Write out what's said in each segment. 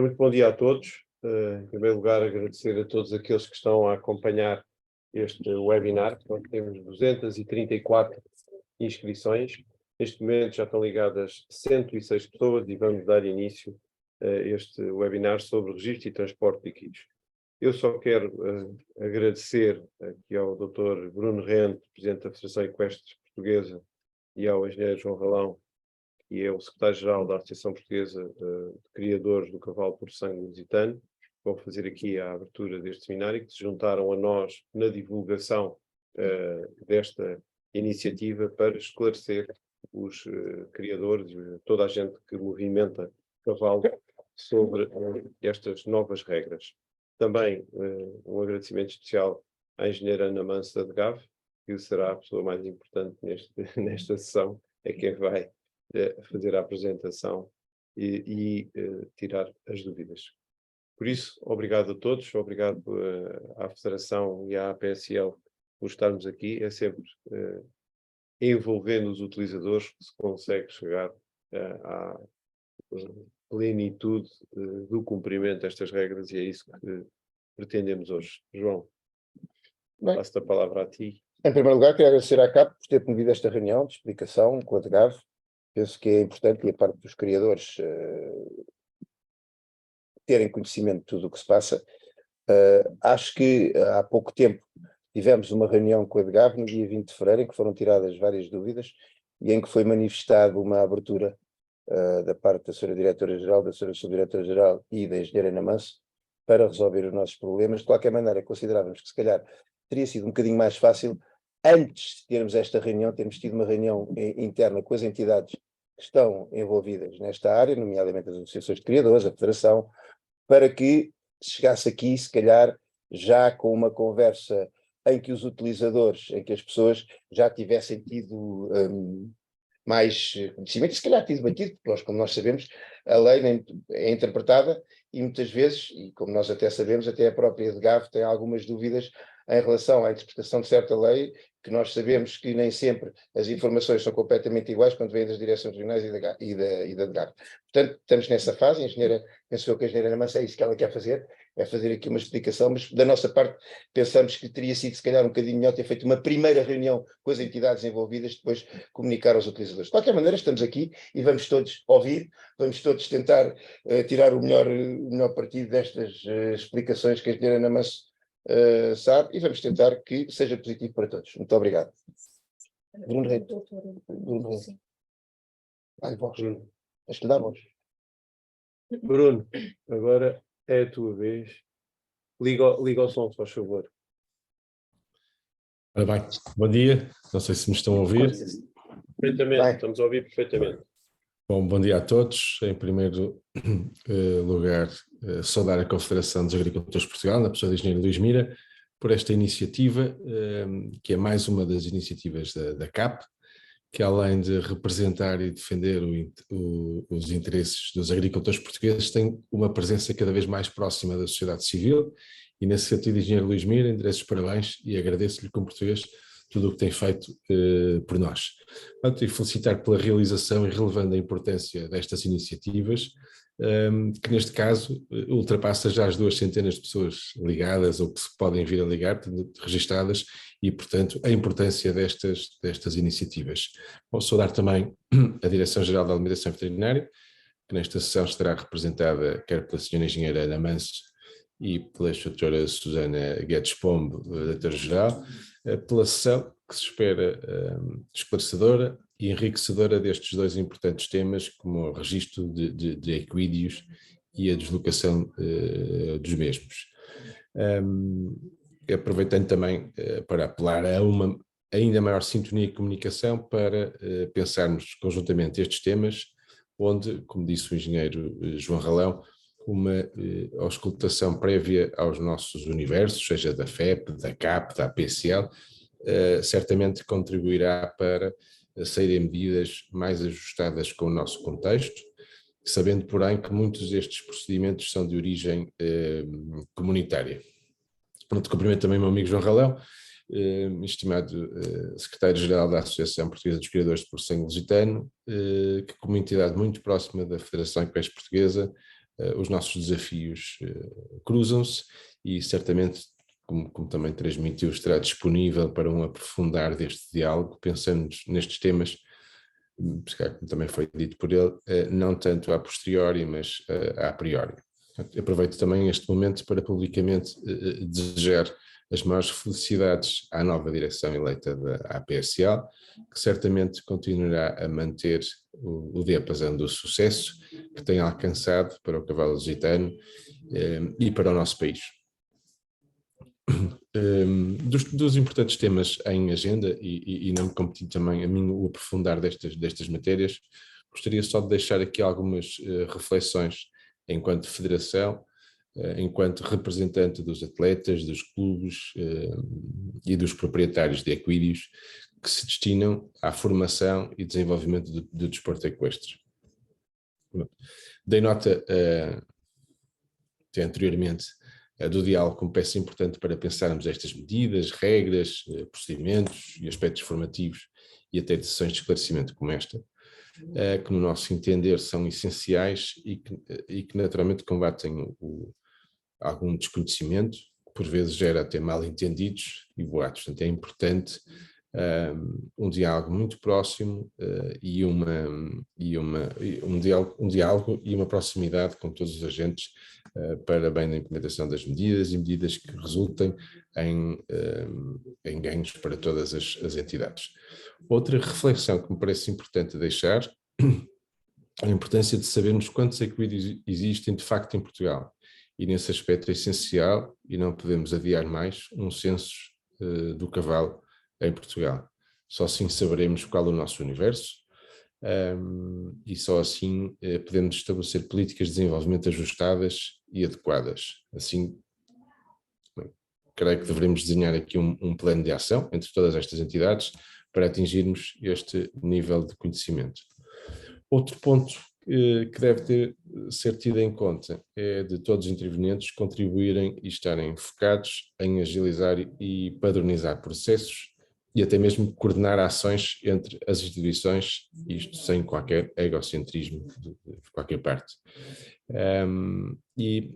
Muito bom dia a todos. Em primeiro lugar, agradecer a todos aqueles que estão a acompanhar este webinar. Nós temos 234 inscrições. Neste momento já estão ligadas 106 pessoas e vamos dar início a este webinar sobre registro e transporte de líquidos. Eu só quero agradecer aqui ao Dr. Bruno Rente, Presidente da Federação Equestre Portuguesa, e ao Engenheiro João Ralão, que é o secretário-geral da Associação Portuguesa de Criadores do Cavalo por Sangue Lusitano, vão fazer aqui a abertura deste seminário, que se juntaram a nós na divulgação desta iniciativa para esclarecer os criadores, toda a gente que movimenta cavalo, sobre estas novas regras. Também um agradecimento especial à engenheira Ana Mansa de Gave, que será a pessoa mais importante nesta sessão, é quem vai fazer a apresentação e tirar as dúvidas. Por isso, obrigado a todos, obrigado à Federação e à APSL por estarmos aqui. É sempre envolvendo os utilizadores que se consegue chegar à plenitude do cumprimento destas regras, e é isso que pretendemos hoje. João, passo a palavra a ti. Em primeiro lugar, quero agradecer à CAP por ter promovido esta reunião de explicação com a DGAV. Penso que é importante, e a parte dos criadores terem conhecimento de tudo o que se passa. Acho que há pouco tempo tivemos uma reunião com a DGAV, no dia 20 de fevereiro, em que foram tiradas várias dúvidas e em que foi manifestado uma abertura da parte da Sra. Diretora-Geral, da Sra. Subdiretora-Geral e da Engenheira Ana Manso para resolver os nossos problemas. De qualquer maneira, considerávamos que se calhar teria sido um bocadinho mais fácil, antes de termos esta reunião, termos tido uma reunião interna com as entidades que estão envolvidas nesta área, nomeadamente as associações de criadores, a Federação, para que chegasse aqui, se calhar, já com uma conversa em que os utilizadores, em que as pessoas já tivessem tido mais conhecimento, e se calhar tido batido, porque nós, como nós sabemos, a lei é interpretada e muitas vezes, e como nós até sabemos, até a própria DGAV tem algumas dúvidas em relação à interpretação de certa lei, que nós sabemos que nem sempre as informações são completamente iguais quando vêm das direções regionais e da DGAV. Portanto, estamos nessa fase. A engenheira, penso eu que a engenheira Ana Mansa é isso que ela quer fazer, é fazer aqui uma explicação, mas da nossa parte pensamos que teria sido se calhar um bocadinho melhor ter feito uma primeira reunião com as entidades envolvidas, depois comunicar aos utilizadores. De qualquer maneira, estamos aqui e vamos todos ouvir, vamos todos tentar tirar o melhor partido destas explicações que a engenheira Ana Mansa sabe, e vamos tentar que seja positivo para todos. Muito obrigado. Bruno Reito. Bruno Reito. Vai, voz. Tens que lhe dar voz. Bruno, agora é a tua vez. Liga o som, por favor. Ora bem, bom dia. Não sei se me estão a ouvir. Perfeitamente, estamos a ouvir perfeitamente. Bom, bom dia a todos. Em primeiro lugar, saudar a Confederação dos Agricultores de Portugal, na pessoa do Engenheiro Luís Mira, por esta iniciativa, que é mais uma das iniciativas da CAP, que além de representar e defender os interesses dos agricultores portugueses, tem uma presença cada vez mais próxima da sociedade civil, e nesse sentido, Engenheiro Luís Mira, endereço os parabéns e agradeço-lhe como português tudo o que tem feito por nós. Portanto, e felicitar pela realização e relevando a importância destas iniciativas, que neste caso ultrapassa já as 200 de pessoas ligadas ou que se podem vir a ligar, registadas, e portanto a importância destas iniciativas. Vou saudar também a Direção-Geral da Alimentação Veterinária, que nesta sessão estará representada quer pela Sra. Engenheira Ana Manso e pela Sra. Susana Guedes Pombo, Diretora-Geral, pela sessão que se espera esclarecedora e enriquecedora destes dois importantes temas, como o registro de equídeos e a deslocação dos mesmos. Aproveitando também para apelar a uma ainda maior sintonia e comunicação para pensarmos conjuntamente estes temas, onde, como disse o engenheiro João Ralão, uma auscultação prévia aos nossos universos, seja da FEP, da CAP, da APSL, certamente contribuirá para saírem medidas mais ajustadas com o nosso contexto, sabendo, porém, que muitos destes procedimentos são de origem comunitária. Pronto, cumprimento também o meu amigo João Ralão, estimado secretário-geral da Associação Portuguesa dos Criadores por Sangue Lusitano, que como entidade muito próxima da Federação Equestre Portuguesa, os nossos desafios cruzam-se e certamente, como também transmitiu, estará disponível para um aprofundar deste diálogo, pensando nestes temas, como também foi dito por ele, não tanto a posteriori, mas a priori. Aproveito também este momento para publicamente desejar as maiores felicidades à nova direção eleita da APSL, que certamente continuará a manter o diapasão do sucesso que tem alcançado para o cavalo lusitano e para o nosso país. Dos importantes temas em agenda, e não me competi também a mim o aprofundar destas matérias, gostaria só de deixar aqui algumas reflexões enquanto federação, enquanto representante dos atletas, dos clubes e dos proprietários de equídeos que se destinam à formação e desenvolvimento do desporto equestre. Dei nota anteriormente do diálogo como peça importante para pensarmos estas medidas, regras, procedimentos e aspectos formativos e até de sessões de esclarecimento como esta, que no nosso entender são essenciais e que naturalmente combatem algum desconhecimento, que por vezes gera até mal-entendidos e boatos. Portanto, é importante um diálogo muito próximo e um diálogo e uma proximidade com todos os agentes para bem da implementação das medidas e medidas que resultem em ganhos para todas as entidades. Outra reflexão que me parece importante deixar é a importância de sabermos quantos equídeos existem de facto em Portugal. E nesse aspecto é essencial, e não podemos adiar mais, um censo do cavalo em Portugal. Só assim saberemos qual é o nosso universo e só assim podemos estabelecer políticas de desenvolvimento ajustadas e adequadas. Assim, creio que devemos desenhar aqui um plano de ação entre todas estas entidades para atingirmos este nível de conhecimento. Outro ponto que deve ser tido em conta é de todos os intervenientes contribuírem e estarem focados em agilizar e padronizar processos e até mesmo coordenar ações entre as instituições, isto sem qualquer egocentrismo de qualquer parte. E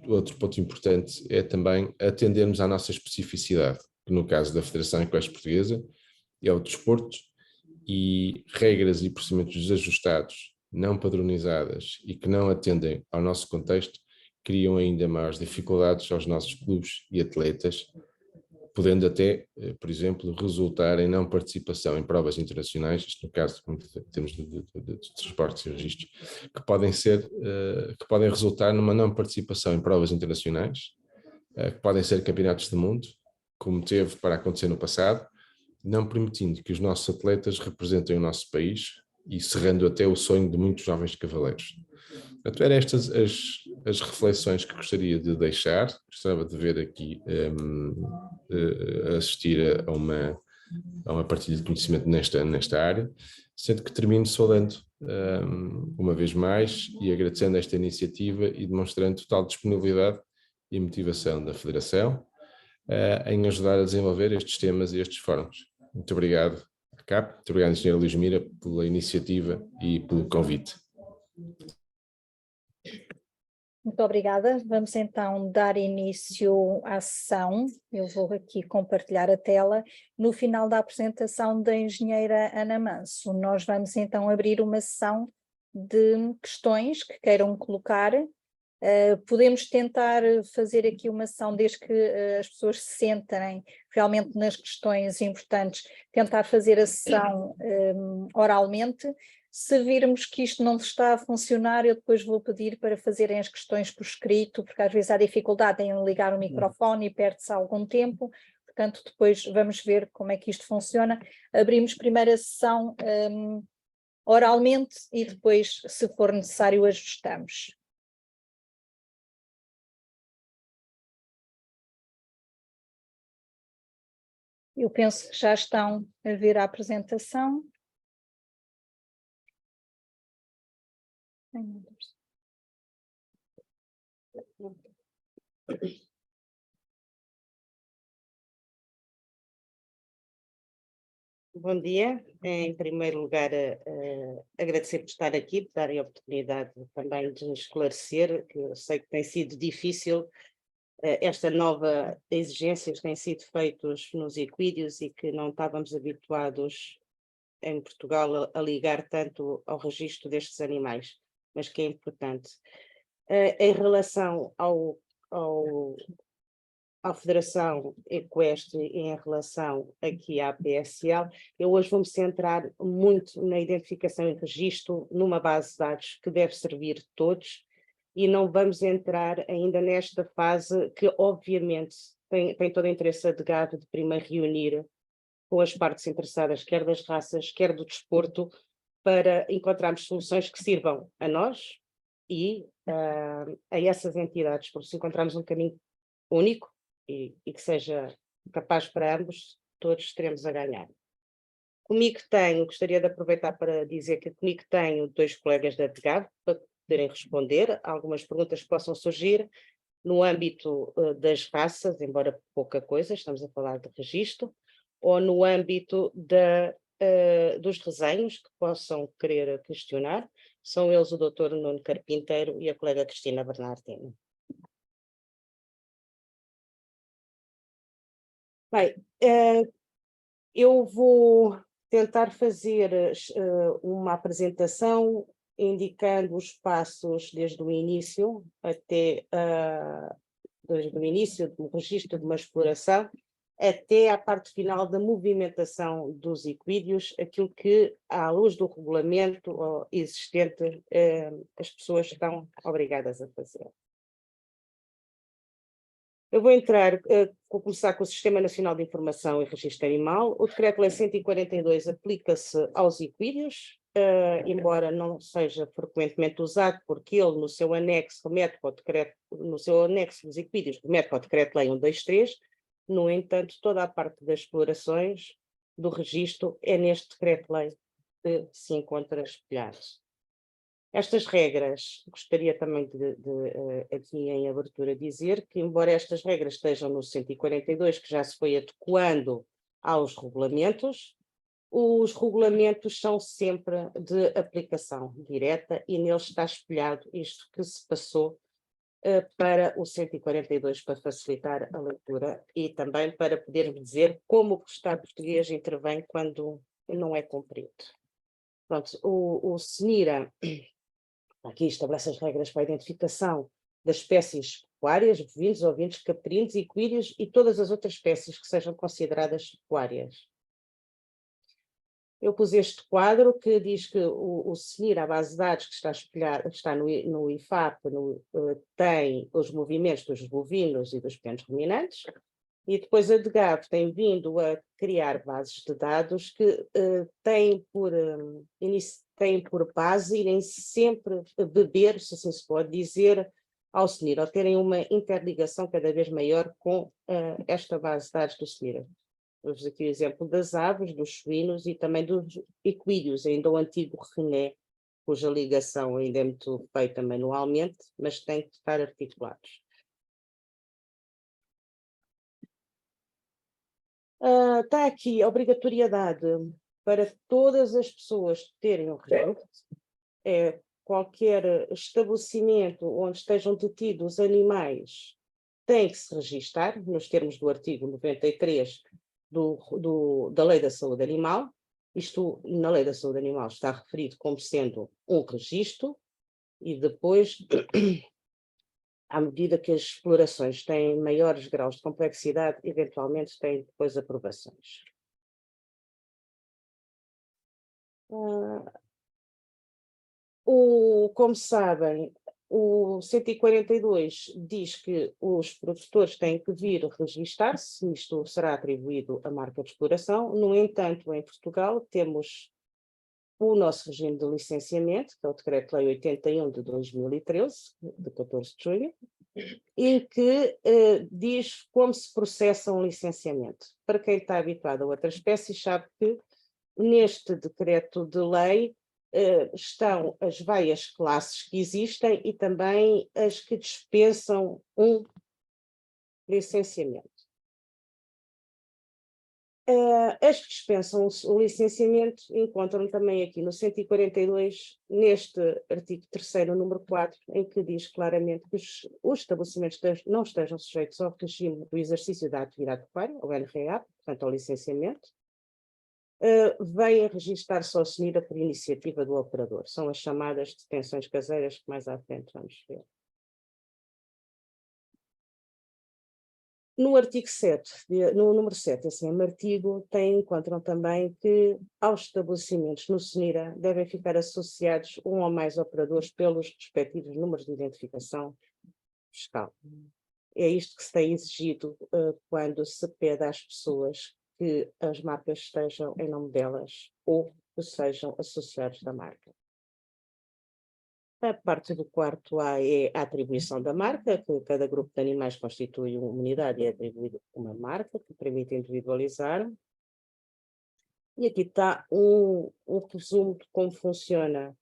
outro ponto importante é também atendermos à nossa especificidade, que no caso da Federação Equestre Portuguesa é o desporto, e regras e procedimentos desajustados, não padronizadas e que não atendem ao nosso contexto, criam ainda maiores dificuldades aos nossos clubes e atletas, podendo até, por exemplo, resultar em não participação em provas internacionais, isto no caso em termos de transportes e registros, que podem resultar numa não participação em provas internacionais, que podem ser campeonatos do mundo, como teve para acontecer no passado, não permitindo que os nossos atletas representem o nosso país e cerrando até o sonho de muitos jovens cavaleiros. Portanto, eram estas as reflexões que gostaria de deixar. Gostava de ver aqui assistir a uma partilha de conhecimento nesta área, sendo que termino saudando uma vez mais e agradecendo esta iniciativa e demonstrando total disponibilidade e motivação da Federação em ajudar a desenvolver estes temas e estes fóruns. Muito obrigado, CAP, muito obrigado, Engenheiro Luís Mira, pela iniciativa e pelo convite. Muito obrigada. Vamos então dar início à sessão. Eu vou aqui compartilhar a tela. No final da apresentação da engenheira Ana Manso, nós vamos então abrir uma sessão de questões que queiram colocar. Podemos tentar fazer aqui uma sessão, desde que as pessoas se centrem realmente nas questões importantes, tentar fazer a sessão oralmente. Se virmos que isto não está a funcionar, eu depois vou pedir para fazerem as questões por escrito, porque às vezes há dificuldade em ligar o microfone e perde-se algum tempo, portanto depois vamos ver como é que isto funciona. Abrimos primeiro a sessão oralmente e depois, se for necessário, ajustamos. Eu penso que já estão a ver a apresentação. Bom dia. Em primeiro lugar, agradecer por estar aqui, por darem a oportunidade também de esclarecer, que eu sei que tem sido difícil esta nova exigências que têm sido feitos nos equídeos e que não estávamos habituados em Portugal a ligar tanto ao registro destes animais, mas que é importante. Em relação à Federação Equestre e em relação aqui à PSL, eu hoje vou-me centrar muito na identificação e registro numa base de dados que deve servir a todos e não vamos entrar ainda nesta fase que obviamente tem todo o interesse a DGAV de primeiro reunir com as partes interessadas, quer das raças, quer do desporto, para encontrarmos soluções que sirvam a nós e a essas entidades, porque se encontrarmos um caminho único, e que seja capaz para ambos, todos teremos a ganhar. Comigo gostaria de aproveitar para dizer que comigo tenho 2 colegas da DGAV para poderem responder a algumas perguntas que possam surgir no âmbito das raças, embora pouca coisa, estamos a falar de registro, ou no âmbito dos resenhos que possam querer questionar. São eles o Dr. Nuno Carpinteiro e a colega Cristina Bernardino. Bem, eu vou tentar fazer uma apresentação indicando os passos desde o início até desde o início do registro de uma exploração até à parte final da movimentação dos equídeos, aquilo que, à luz do regulamento existente, as pessoas estão obrigadas a fazer. Eu vou começar com o Sistema Nacional de Informação e Registro Animal. O Decreto-Lei 142 aplica-se aos equídeos, embora não seja frequentemente usado, porque ele, no seu anexo, remete para o decreto, no seu anexo dos equídeos, remete para o Decreto-Lei 123. No entanto, toda a parte das explorações do registro é neste Decreto-Lei que se encontra espelhado. Estas regras, gostaria também de aqui em abertura dizer que, embora estas regras estejam no 142, que já se foi adequando aos regulamentos, os regulamentos são sempre de aplicação direta e neles está espelhado isto que se passou para o 142, para facilitar a leitura e também para podermos dizer como o Estado português intervém quando não é cumprido. Pronto, o SNIRA aqui estabelece as regras para a identificação das espécies pecuárias, bovinos, ovinos, caprinos, equídeos e todas as outras espécies que sejam consideradas pecuárias. Eu pus este quadro que diz que o SNIR, a base de dados que está espelhado, está no IFAP, tem os movimentos dos bovinos e dos pequenos ruminantes, e depois a DGAV tem vindo a criar bases de dados que têm por base irem sempre beber, se assim se pode dizer, ao SNIR, ou terem uma interligação cada vez maior com esta base de dados do SNIR. Vamos aqui o exemplo das aves, dos suínos e também dos equídeos, ainda o antigo RENÉ, cuja ligação ainda é muito feita manualmente, mas tem que estar articulados. Está aqui a obrigatoriedade para todas as pessoas terem um registro. Qualquer estabelecimento onde estejam detidos animais tem que se registar, nos termos do artigo 93 da Lei da Saúde Animal. Isto, na Lei da Saúde Animal, está referido como sendo um registro, e depois, à medida que as explorações têm maiores graus de complexidade, eventualmente têm depois aprovações. Como sabem, o 142 diz que os produtores têm que vir registar-se, isto será atribuído à marca de exploração. No entanto, em Portugal temos o nosso regime de licenciamento, que é o Decreto-Lei 81 de 2013, de 14 de junho, em que diz como se processa um licenciamento. Para quem está habituado a outras espécies, sabe que neste decreto de lei estão as várias classes que existem e também as que dispensam um licenciamento. As que dispensam o licenciamento encontram também aqui no 142, neste artigo 3º, número 4, em que diz claramente que os estabelecimentos não estejam sujeitos ao regime do exercício da atividade pecuária, ao NREAP, portanto ao licenciamento, vêm a registar-se ao SNIDA por iniciativa do operador. São as chamadas detenções caseiras que mais à frente vamos ver. No artigo 7, no número 7, esse mesmo artigo, encontram também que aos estabelecimentos no SNIDA devem ficar associados um ou mais operadores pelos respectivos números de identificação fiscal. É isto que se tem exigido quando se pede às pessoas que as marcas estejam em nome delas ou que sejam associados da marca. A parte do quarto A é a atribuição da marca, que cada grupo de animais constitui uma unidade e é atribuído uma marca que permite individualizar. E aqui está um resumo de como funciona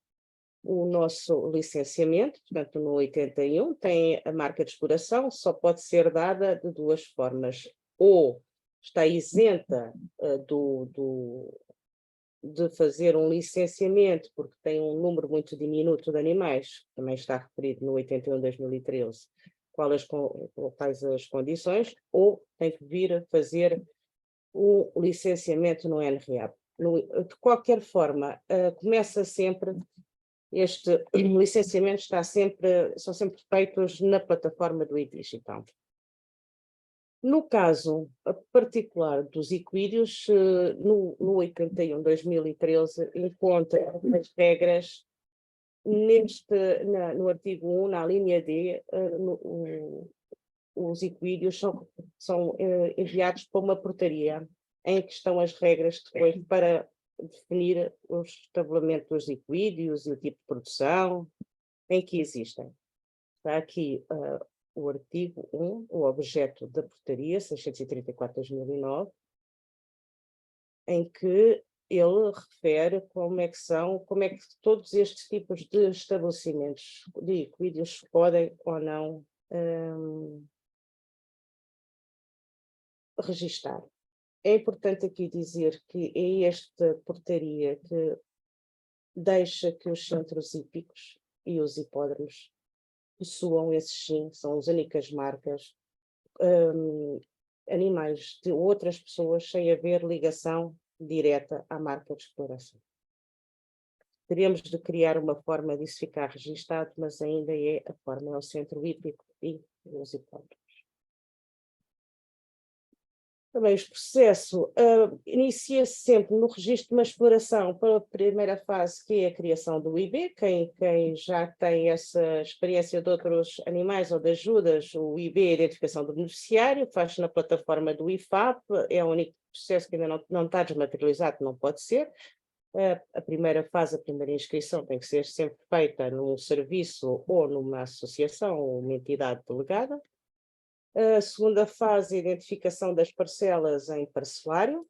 o nosso licenciamento. Portanto, no 81 tem a marca de exploração, só pode ser dada de duas formas. Ou está isenta de fazer um licenciamento, porque tem um número muito diminuto de animais, também está referido no 81/2013, quais as condições, ou tem que vir a fazer o licenciamento no NREAP. De qualquer forma, começa sempre, este licenciamento são sempre feitos na plataforma do e-Digital. No caso particular dos equídeos, no 81/2013, encontra as regras no artigo 1, na linha D, os equídeos são enviados para uma portaria em que estão as regras depois para definir o estabelecimento dos equídeos e o tipo de produção em que existem. Está aqui o artigo 1, o objeto da portaria 634/2009, em que ele refere como é que todos estes tipos de estabelecimentos de equídeos podem ou não registar. É importante aqui dizer que é esta portaria que deixa que os centros hípicos e os hipódromos possuam esses sim, são as únicas marcas, animais de outras pessoas sem haver ligação direta à marca de exploração. Teríamos de criar uma forma disso ficar registado, mas ainda é a forma, é o centro hípico e os hipódromos. Também o processo inicia-se sempre no registro de uma exploração para a primeira fase, que é a criação do IB. Quem já tem essa experiência de outros animais ou de ajudas, o IB é a identificação do beneficiário, faz-se na plataforma do IFAP, é o único processo que ainda não está desmaterializado, não pode ser. A primeira fase, a primeira inscrição tem que ser sempre feita num serviço ou numa associação ou uma entidade delegada. A segunda fase, a identificação das parcelas em parcelário.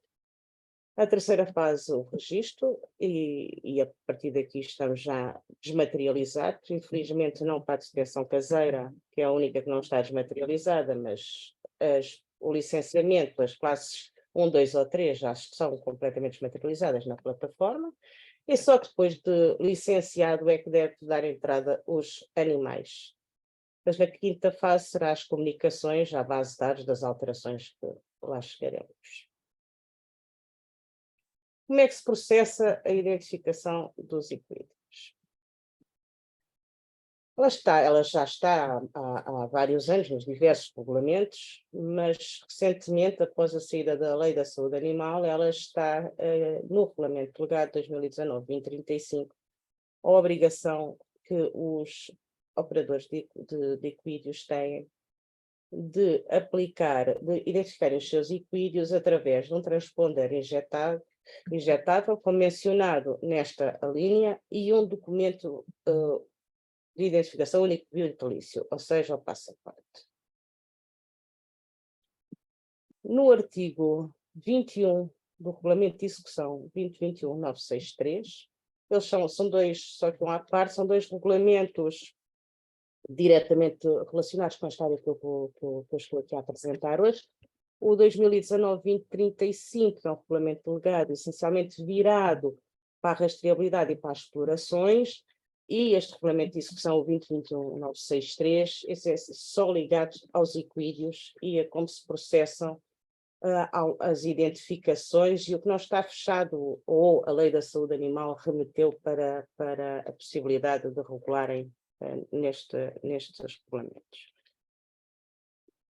A terceira fase, o registro, e a partir daqui estamos já desmaterializados. Infelizmente não para a detecção caseira, que é a única que não está desmaterializada, mas o licenciamento, as classes 1, 2 ou 3 já são completamente desmaterializadas na plataforma, e só depois de licenciado é que deve dar entrada os animais. Mas na quinta fase será as comunicações à base de dados das alterações que lá chegaremos. Como é que se processa a identificação dos equídeos? Ela já está há vários anos nos diversos regulamentos, mas recentemente, após a saída da Lei da Saúde Animal, ela está no Regulamento Delegado 2019-2035, a obrigação que os operadores de equídeos têm de identificarem os seus equídeos através de um transponder injetável, como mencionado nesta linha, e um documento de identificação único vitalício, ou seja, o passaporte. No artigo 21 do Regulamento de Execução 2021-963, eles são dois, só que à parte, são dois regulamentos diretamente relacionados com a história que eu estou aqui a apresentar hoje. o 2019-2035, que é um regulamento delegado essencialmente virado para a rastreabilidade e para as explorações, e este regulamento de execução, o 2021-963, esse é só ligado aos equídeos e a como se processam as identificações, e o que não está fechado, ou a Lei da Saúde Animal remeteu para a possibilidade de regularem nestes regulamentos.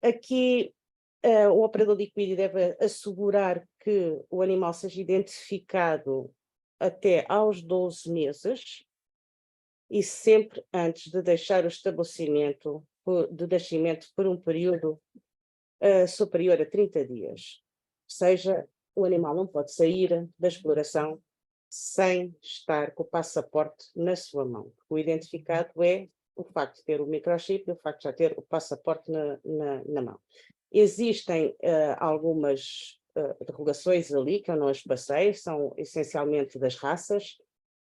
Aqui, o operador de equídeo deve assegurar que o animal seja identificado até aos 12 meses e sempre antes de deixar o estabelecimento de nascimento por um período superior a 30 dias. Ou seja, o animal não pode sair da exploração sem estar com o passaporte na sua mão. O identificado é o facto de ter o microchip e o facto de já ter o passaporte na mão. Existem algumas derrogações ali que eu não as passei, são essencialmente das raças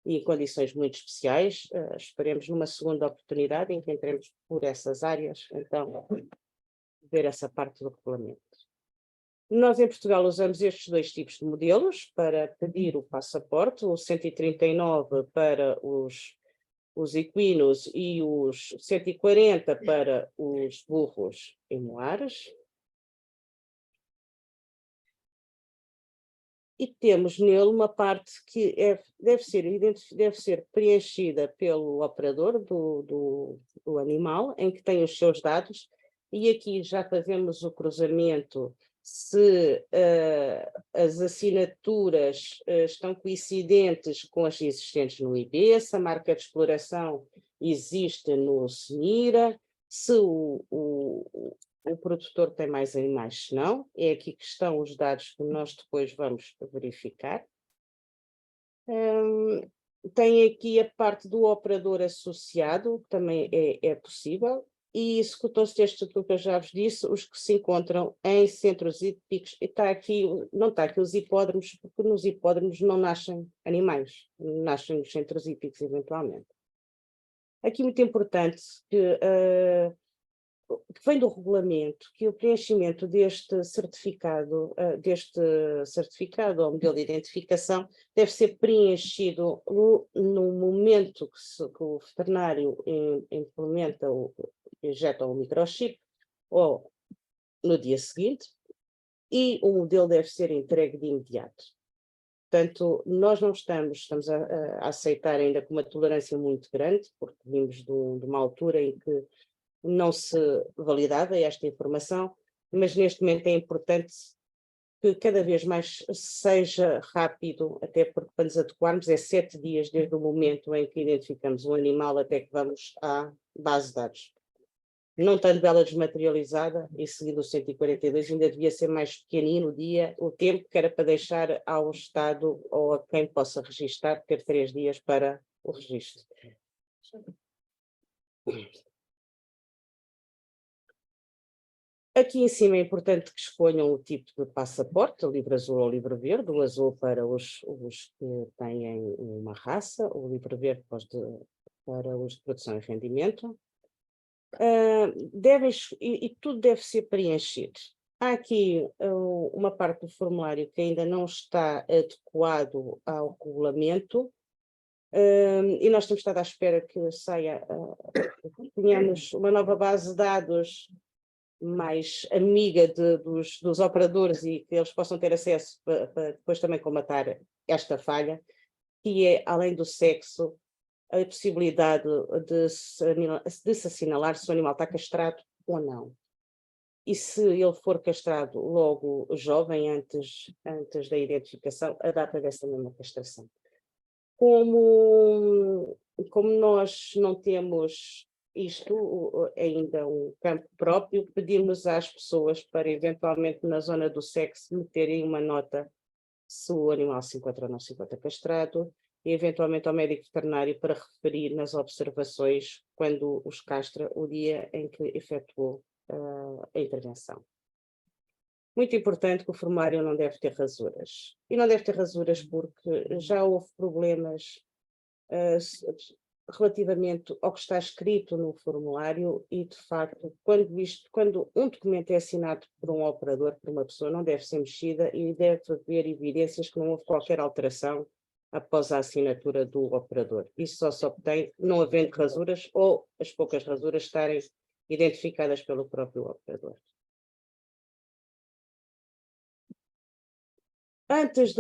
e em condições muito especiais. Esperemos numa segunda oportunidade em que entremos por essas áreas, então ver essa parte do regulamento. Nós em Portugal usamos estes dois tipos de modelos para pedir o passaporte, o 139 para os equinos e os 140 para os burros e moares. E temos nele uma parte que deve ser preenchida pelo operador do animal, em que tem os seus dados, e aqui já fazemos o cruzamento se as assinaturas estão coincidentes com as existentes no IB, se a marca de exploração existe no SENIRA, se o produtor tem mais animais, se não, é aqui que estão os dados que nós depois vamos verificar. Tem aqui a parte do operador associado, que também é possível, e executam-se este que eu já vos disse, os que se encontram em centros hípicos, e não está aqui os hipódromos, porque nos hipódromos não nascem animais, nascem nos centros hípicos eventualmente. Aqui muito importante que vem do regulamento que o preenchimento deste certificado ou modelo de identificação deve ser preenchido no momento que o veterinário implementa injeta o microchip ou no dia seguinte, e o modelo deve ser entregue de imediato. Portanto, nós não estamos a aceitar ainda com uma tolerância muito grande, porque vimos de uma altura em que não se validava esta informação, mas neste momento é importante que cada vez mais seja rápido, até porque para nos adequarmos é 7 dias desde o momento em que identificamos um animal até que vamos à base de dados. Não estando ela desmaterializada, e seguido o 142, ainda devia ser mais pequenino o tempo que era para deixar ao Estado ou a quem possa registar, ter 3 dias para o registro. Aqui em cima é importante que escolham o tipo de passaporte, o livre azul ou o livre verde, o azul para os que têm uma raça, o livre verde para os de produção e rendimento. E tudo deve ser preenchido. Há aqui uma parte do formulário que ainda não está adequado ao regulamento, e nós temos estado à espera que tenhamos uma nova base de dados mais amiga dos operadores e que eles possam ter acesso para depois também combater esta falha, que é, além do sexo, a possibilidade de se assinalar se o animal está castrado ou não. E se ele for castrado logo jovem, antes da identificação, a data dessa mesma castração. Como nós não temos isto ainda um campo próprio, pedimos às pessoas para eventualmente na zona do sexo meterem uma nota se o animal se encontra ou não se encontra castrado, e eventualmente ao médico veterinário para referir nas observações quando os castra o dia em que efetuou a intervenção. Muito importante que o formulário não deve ter rasuras. E não deve ter rasuras porque já houve problemas relativamente ao que está escrito no formulário e, de facto, quando um documento é assinado por um operador, por uma pessoa, não deve ser mexida e deve haver evidências que não houve qualquer alteração após a assinatura do operador. Isso só se obtém não havendo rasuras ou as poucas rasuras estarem identificadas pelo próprio operador. Antes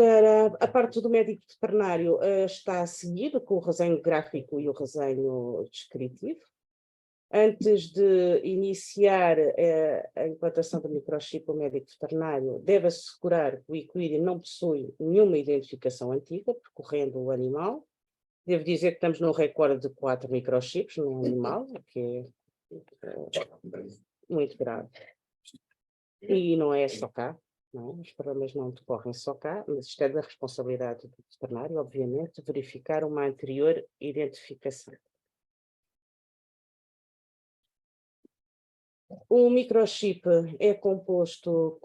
a parte do médico veterinário está a seguir com o resenho gráfico e o resenho descritivo. Antes de iniciar a implantação do microchip, o médico veterinário deve assegurar que o equídeo não possui nenhuma identificação antiga, percorrendo o animal. Devo dizer que estamos num recorde de 4 microchips no animal, o que é muito grave. E não é só cá. Não, os problemas não decorrem só cá, mas isto é da responsabilidade do veterinário, obviamente, verificar uma anterior identificação. O microchip é composto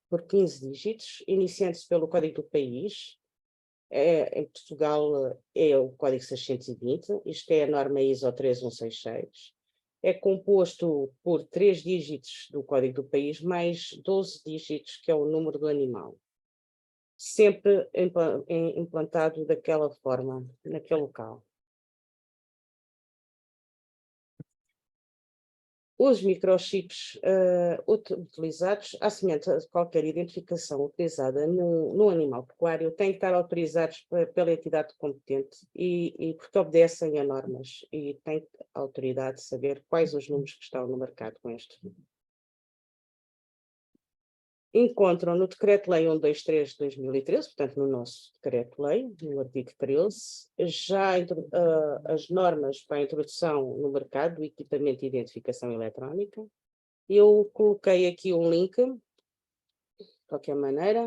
por 15 dígitos, iniciando-se pelo código do país. Em Portugal é o código 620, isto é a norma ISO 13166. É composto por 3 dígitos do código do país, mais 12 dígitos, que é o número do animal. Sempre implantado daquela forma, naquele local. Os microchips utilizados, à semelhança de qualquer identificação utilizada no animal pecuário, têm que estar autorizados pela entidade competente e porque obedecem a normas e tem a autoridade de saber quais os números que estão no mercado com este fim. Encontram no Decreto-Lei 123 de 2013, portanto no nosso Decreto-Lei, no artigo 13, já as normas para a introdução no mercado do equipamento de identificação eletrónica. Eu coloquei aqui um link, de qualquer maneira.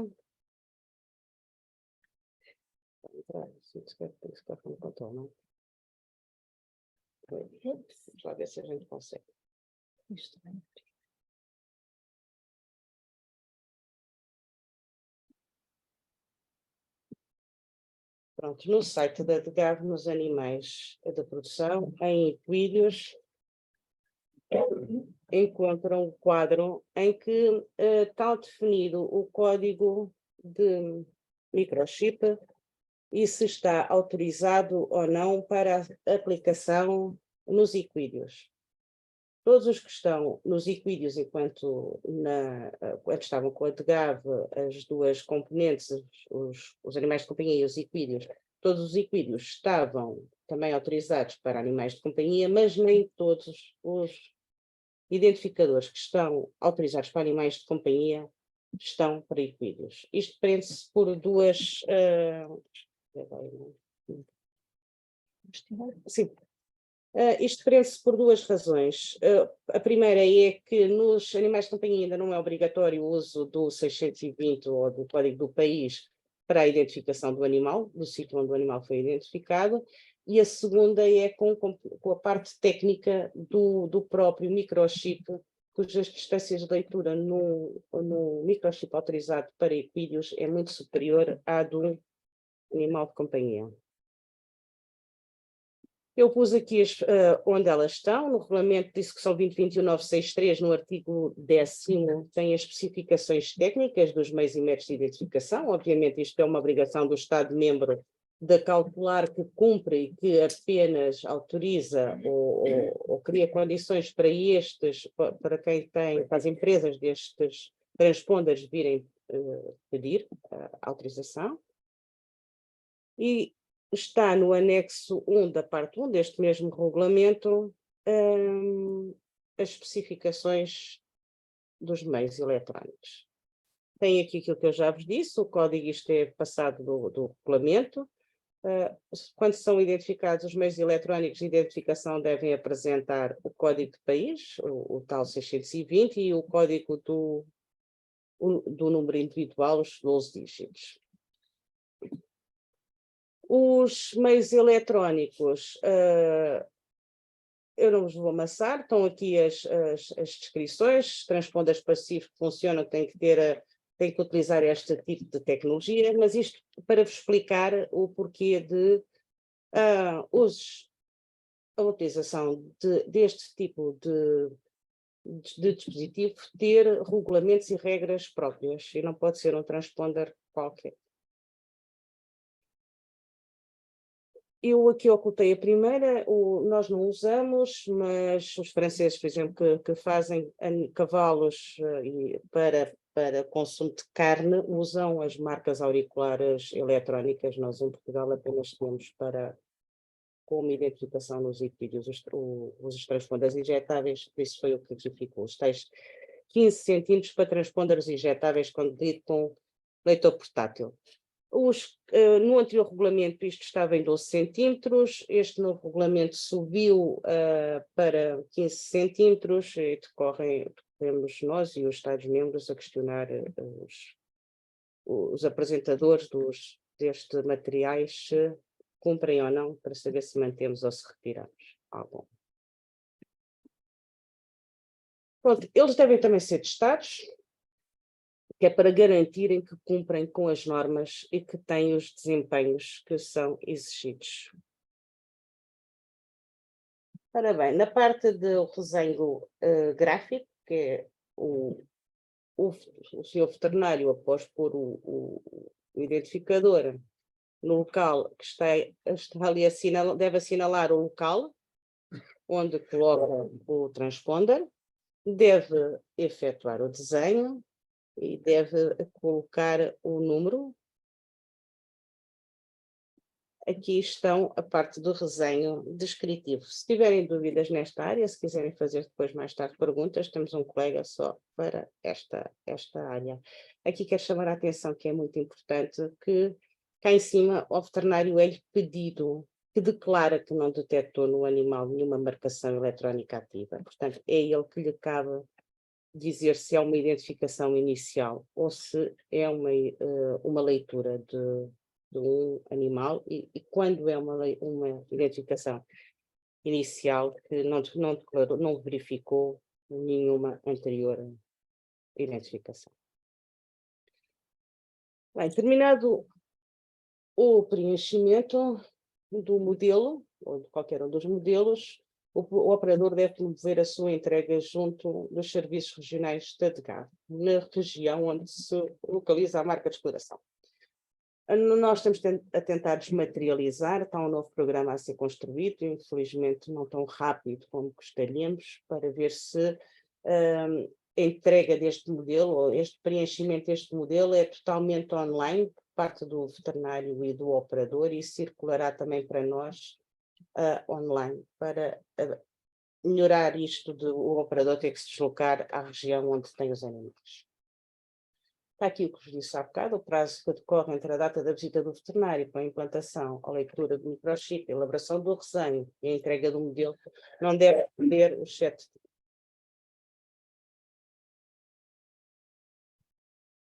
Vamos lá ver se a gente consegue. Isto bem. Pronto, no site da DGAV, nos animais da produção, em equídeos, encontram um quadro em que está definido o código de microchip e se está autorizado ou não para a aplicação nos equídeos. Todos os que estão nos equídeos, enquanto estavam com a DGAV, as duas componentes, os animais de companhia e os equídeos, todos os equídeos estavam também autorizados para animais de companhia, mas nem todos os identificadores que estão autorizados para animais de companhia estão para equídeos. Isto prende-se por duas... Sim. Isto prende-se por duas razões. A primeira é que nos animais de companhia ainda não é obrigatório o uso do 620 ou do código do país para a identificação do animal, do sítio onde o animal foi identificado, e a segunda é com a parte técnica do próprio microchip, cujas distâncias de leitura no microchip autorizado para equídeos é muito superior à do animal de companhia. Eu pus aqui onde elas estão, no regulamento de execução 2021-963, no artigo 10º, tem as especificações técnicas dos meios e métodos de identificação. Obviamente isto é uma obrigação do Estado-membro de calcular que cumpre e que apenas autoriza ou cria condições para para quem tem, para as empresas destes transponders virem pedir a autorização. E está no anexo 1 da parte 1 deste mesmo regulamento as especificações dos meios eletrónicos. Tem aqui aquilo que eu já vos disse, o código, isto é passado do regulamento. Quando são identificados os meios eletrónicos de identificação devem apresentar o código de país, o tal 620, e o código do número individual, os 12 dígitos. Os meios eletrónicos, eu não vos vou amassar, estão aqui as descrições, transponders passivos que funcionam, têm que utilizar este tipo de tecnologia, mas isto para vos explicar o porquê de a utilização deste tipo de dispositivo ter regulamentos e regras próprias, e não pode ser um transponder qualquer. Eu aqui ocultei a primeira, nós não usamos, mas os franceses, por exemplo, que fazem cavalos para consumo de carne, usam as marcas auriculares eletrónicas. Nós em Portugal apenas temos como identificação nos equipídeos os transponders injetáveis, isso foi o que justificou. Os tais 15 centímetros para transponders injetáveis quando dito com leitor portátil. No anterior regulamento isto estava em 12 centímetros, este novo regulamento subiu para 15 centímetros e decorremos nós e os Estados-membros a questionar os apresentadores destes materiais se cumprem ou não, para saber se mantemos ou se retiramos algum. Pronto, eles devem também ser testados, que é para garantirem que cumprem com as normas e que têm os desempenhos que são exigidos. Ora bem, na parte do desenho gráfico, que é o senhor veterinário, após pôr o identificador no local que está ali, deve assinalar o local onde coloca o transponder, deve efetuar o desenho, e deve colocar o número. Aqui estão a parte do desenho descritivo. Se tiverem dúvidas nesta área, se quiserem fazer depois mais tarde perguntas, temos um colega só para esta área. Aqui quero chamar a atenção que é muito importante que cá em cima o veterinário é-lhe pedido que declara que não detectou no animal nenhuma marcação eletrónica ativa. Portanto, é ele que lhe cabe dizer se é uma identificação inicial ou se é uma leitura de um animal e quando é uma identificação inicial que não declarou, não verificou nenhuma anterior identificação. Bem, terminado o preenchimento do modelo, ou de qualquer um dos modelos, o operador deve promover a sua entrega junto dos serviços regionais da DGAV, na região onde se localiza a marca de exploração. Nós estamos a tentar desmaterializar, está um novo programa a ser construído, infelizmente não tão rápido como gostaríamos, para ver se a entrega deste modelo, ou este preenchimento deste modelo é totalmente online, por parte do veterinário e do operador, e circulará também para nós online, para melhorar isto de o operador ter que se deslocar à região onde tem os animais. Está aqui o que vos disse há bocado, o prazo que decorre entre a data da visita do veterinário para a implantação, a leitura do microchip, a elaboração do desenho e a entrega do modelo, não deve perder os 7 dias.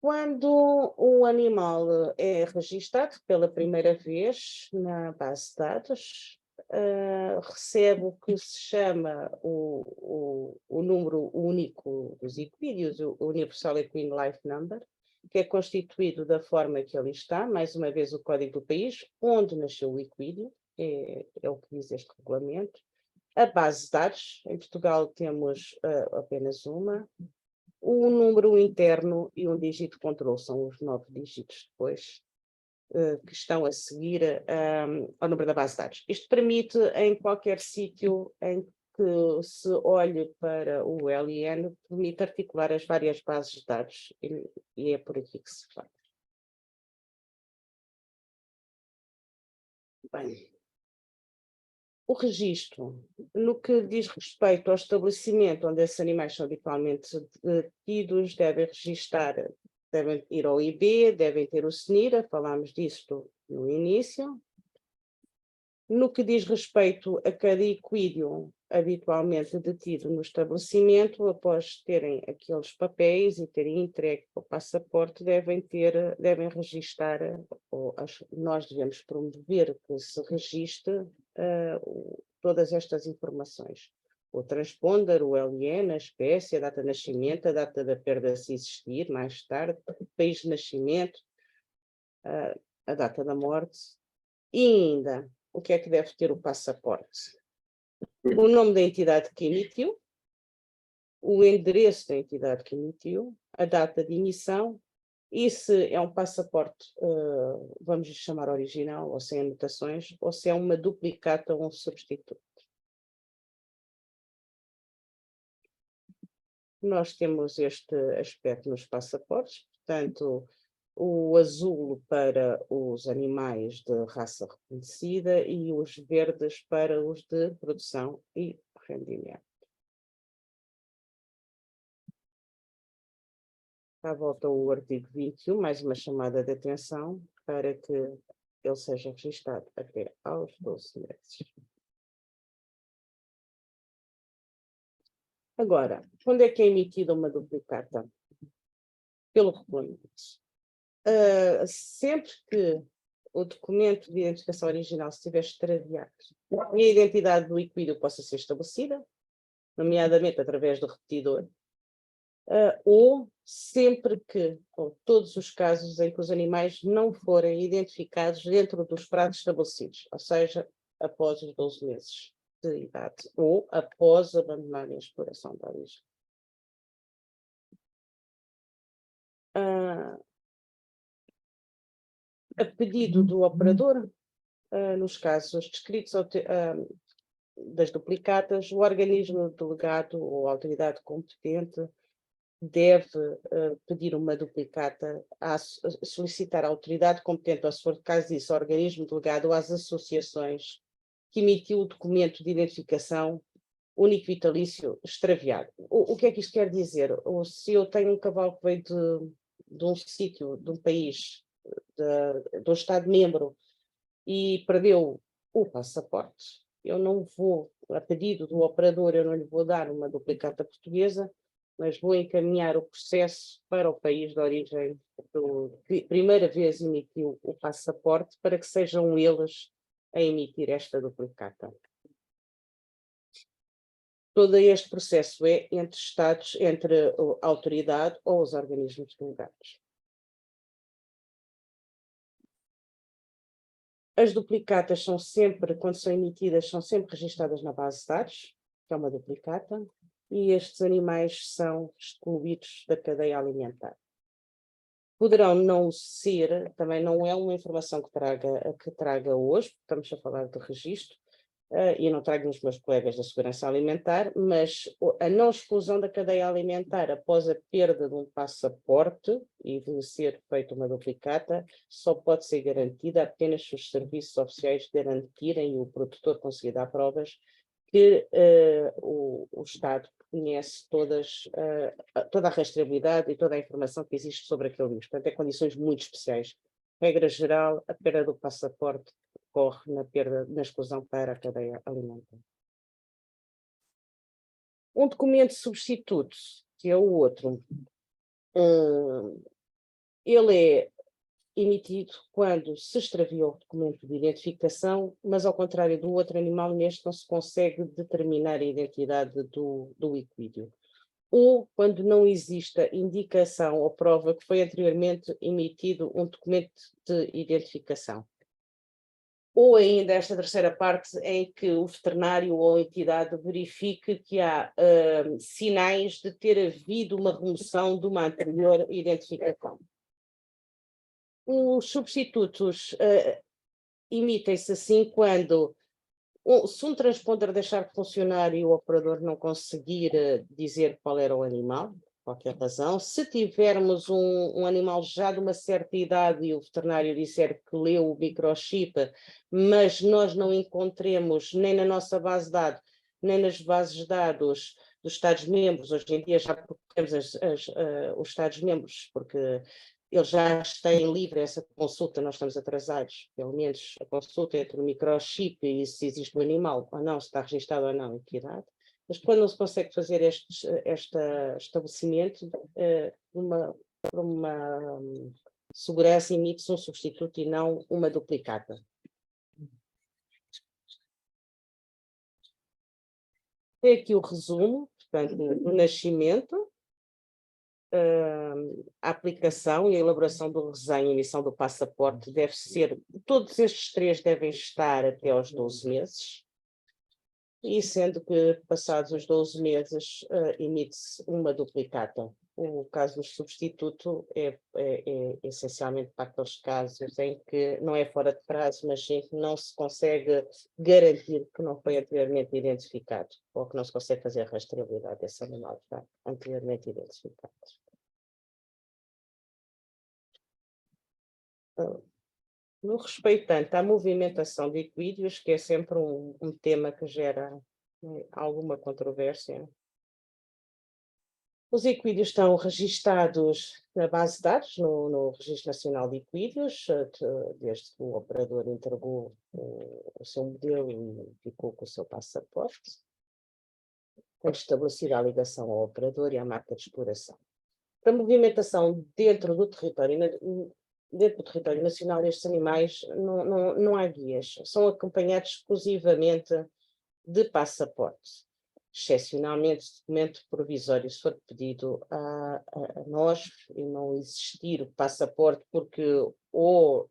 Quando o animal é registado pela primeira vez na base de dados, recebe o que se chama o número único dos equídeos, o Universal Equine Life Number, que é constituído da forma que ali está, mais uma vez o código do país, onde nasceu o equídeo, é o que diz este regulamento. A base de dados, em Portugal temos apenas uma, o número interno e um dígito de controle, são os 9 dígitos depois, que estão a seguir ao número da base de dados. Isto permite, em qualquer sítio em que se olhe para o LIN, permite articular as várias bases de dados, e é por aqui que se faz. Bem, o registro, no que diz respeito ao estabelecimento onde esses animais são habitualmente detidos, devem ir ao IB, devem ter o SNIRA, falámos disto no início. No que diz respeito a cada equídeo habitualmente detido no estabelecimento, após terem aqueles papéis e terem entregue o passaporte, devem registar, ou nós devemos promover que se registre todas estas informações. O transponder, o LN, a espécie, a data de nascimento, a data da perda se existir, mais tarde, o país de nascimento, a data da morte, e ainda o que é que deve ter o passaporte? O nome da entidade que emitiu, o endereço da entidade que emitiu, a data de emissão, e se é um passaporte, vamos chamar original, ou sem anotações, ou se é uma duplicata ou um substituto. Nós temos este aspecto nos passaportes, portanto, o azul para os animais de raça reconhecida e os verdes para os de produção e rendimento. À volta o artigo 21, mais uma chamada de atenção para que ele seja registado até aos 12 meses. Agora, quando é que é emitida uma duplicata? Pelo regulamento. Sempre que o documento de identificação original estiver extraviado e a identidade do equídeo possa ser estabelecida, nomeadamente através do repetidor, ou sempre que, ou todos os casos em que os animais não forem identificados dentro dos prazos estabelecidos, ou seja, após os 12 meses de idade, ou após abandonarem a exploração da origem. A pedido do operador, nos casos descritos das duplicatas, o organismo delegado ou a autoridade competente deve pedir uma duplicata, solicitar à autoridade competente, ou se for caso disso, ao organismo delegado ou às associações que emitiu o documento de identificação único vitalício extraviado. O que é que isto quer dizer? Ou se eu tenho um cavalo que veio de um sítio, de um país, de um Estado-membro, e perdeu o passaporte, eu não vou, a pedido do operador, eu não lhe vou dar uma duplicata portuguesa, mas vou encaminhar o processo para o país de origem que primeira vez emitiu o passaporte, para que sejam eles a emitir esta duplicata. Todo este processo é entre Estados, entre a autoridade ou os organismos delegados. As duplicatas são sempre, quando são emitidas, são sempre registadas na base de dados, que é uma duplicata, e estes animais são excluídos da cadeia alimentar. Poderão não ser, também não é uma informação que traga hoje, estamos a falar de registro, e não trago nos meus colegas da segurança alimentar, mas a não exclusão da cadeia alimentar após a perda de um passaporte e de ser feita uma duplicata, só pode ser garantida apenas se os serviços oficiais garantirem e o produtor conseguir dar provas que o Estado conhece toda a rastreabilidade e toda a informação que existe sobre aquele bicho. Portanto, é condições muito especiais. Regra geral, a perda do passaporte ocorre na exclusão para a cadeia alimentar. Um documento substituto, que é o outro, ele é emitido quando se extraviou o documento de identificação, mas ao contrário do outro animal, neste não se consegue determinar a identidade do equídeo. Ou quando não exista indicação ou prova que foi anteriormente emitido um documento de identificação. Ou ainda esta terceira parte em que o veterinário ou a entidade verifique que há sinais de ter havido uma remoção de uma anterior identificação. Os substitutos emitem-se assim quando, se um transponder deixar de funcionar e o operador não conseguir dizer qual era o animal, qualquer razão, se tivermos um animal já de uma certa idade e o veterinário disser que leu o microchip, mas nós não encontremos nem na nossa base de dados, nem nas bases de dados dos Estados-membros, hoje em dia já temos os Estados-membros, porque eles já têm livre essa consulta, nós estamos atrasados, pelo menos a consulta entre o microchip e se existe um animal ou não, se está registado ou não, em que idade. Mas quando não se consegue fazer este estabelecimento, por uma segurança, emite-se um substituto e não uma duplicata. Tem aqui o resumo, portanto, do nascimento, a aplicação e a elaboração do resenho e emissão do passaporte deve ser, todos estes 3 devem estar até aos 12 meses, e sendo que passados os 12 meses emite-se uma duplicata. O caso do substituto é essencialmente para aqueles casos em que não é fora de prazo, mas sim que não se consegue garantir que não foi anteriormente identificado, ou que não se consegue fazer a rastreabilidade desse animal que está anteriormente identificado. No respeitante à movimentação de equídeos, que é sempre um tema que gera alguma controvérsia, os equídeos estão registados na base de dados, no Registro Nacional de Equídeos, desde que o operador entregou o seu modelo e ficou com o seu passaporte. Tem estabelecida a ligação ao operador e à marca de exploração. Para a movimentação dentro do território nacional, estes animais não há guias, são acompanhados exclusivamente de passaporte. Excepcionalmente, documento provisório, se for pedido a nós e não existir o passaporte, porque ou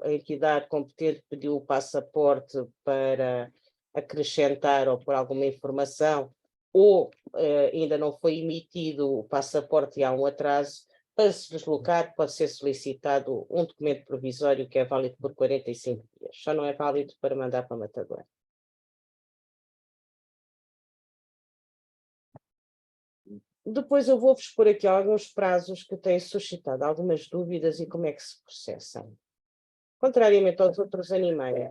a entidade competente pediu o passaporte para acrescentar ou por alguma informação, ou ainda não foi emitido o passaporte e há um atraso, para se deslocar pode ser solicitado um documento provisório que é válido por 45 dias, só não é válido para mandar para Mataguana. Depois eu vou-vos pôr aqui alguns prazos que têm suscitado algumas dúvidas e como é que se processam. Contrariamente aos outros animais,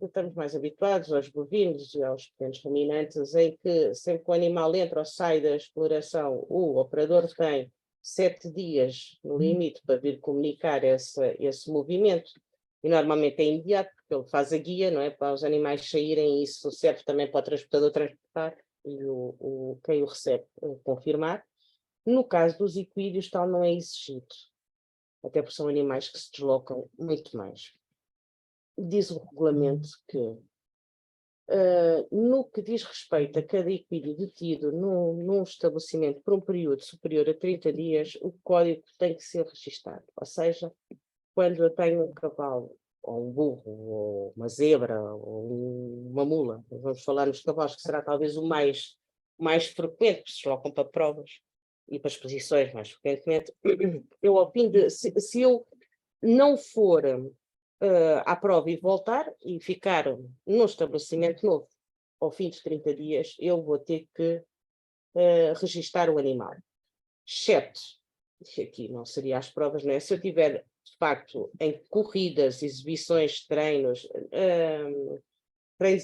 estamos mais habituados aos bovinos e aos pequenos ruminantes, em que sempre que o animal entra ou sai da exploração, o operador tem 7 dias no limite para vir comunicar esse movimento, e normalmente é imediato, porque ele faz a guia, não é? Para os animais saírem, e isso serve também para o transportador transportar, e quem o recebe confirmar. No caso dos equídeos, tal não é exigido, até porque são animais que se deslocam muito mais. Diz o regulamento que, no que diz respeito a cada equídeo detido num estabelecimento por um período superior a 30 dias, o código tem que ser registado. Ou seja, quando eu tenho um cavalo, ou um burro, ou uma zebra, ou uma mula, vamos falar nos cavalos, que será talvez o mais frequente, que se deslocam para provas e para exposições mais frequentemente, eu ao fim de, se eu não for à prova e voltar e ficar num estabelecimento novo ao fim de 30 dias, eu vou ter que registar o animal. Exceto, aqui não seria as provas, não é? Se eu tiver, de facto, em corridas, exibições, treinos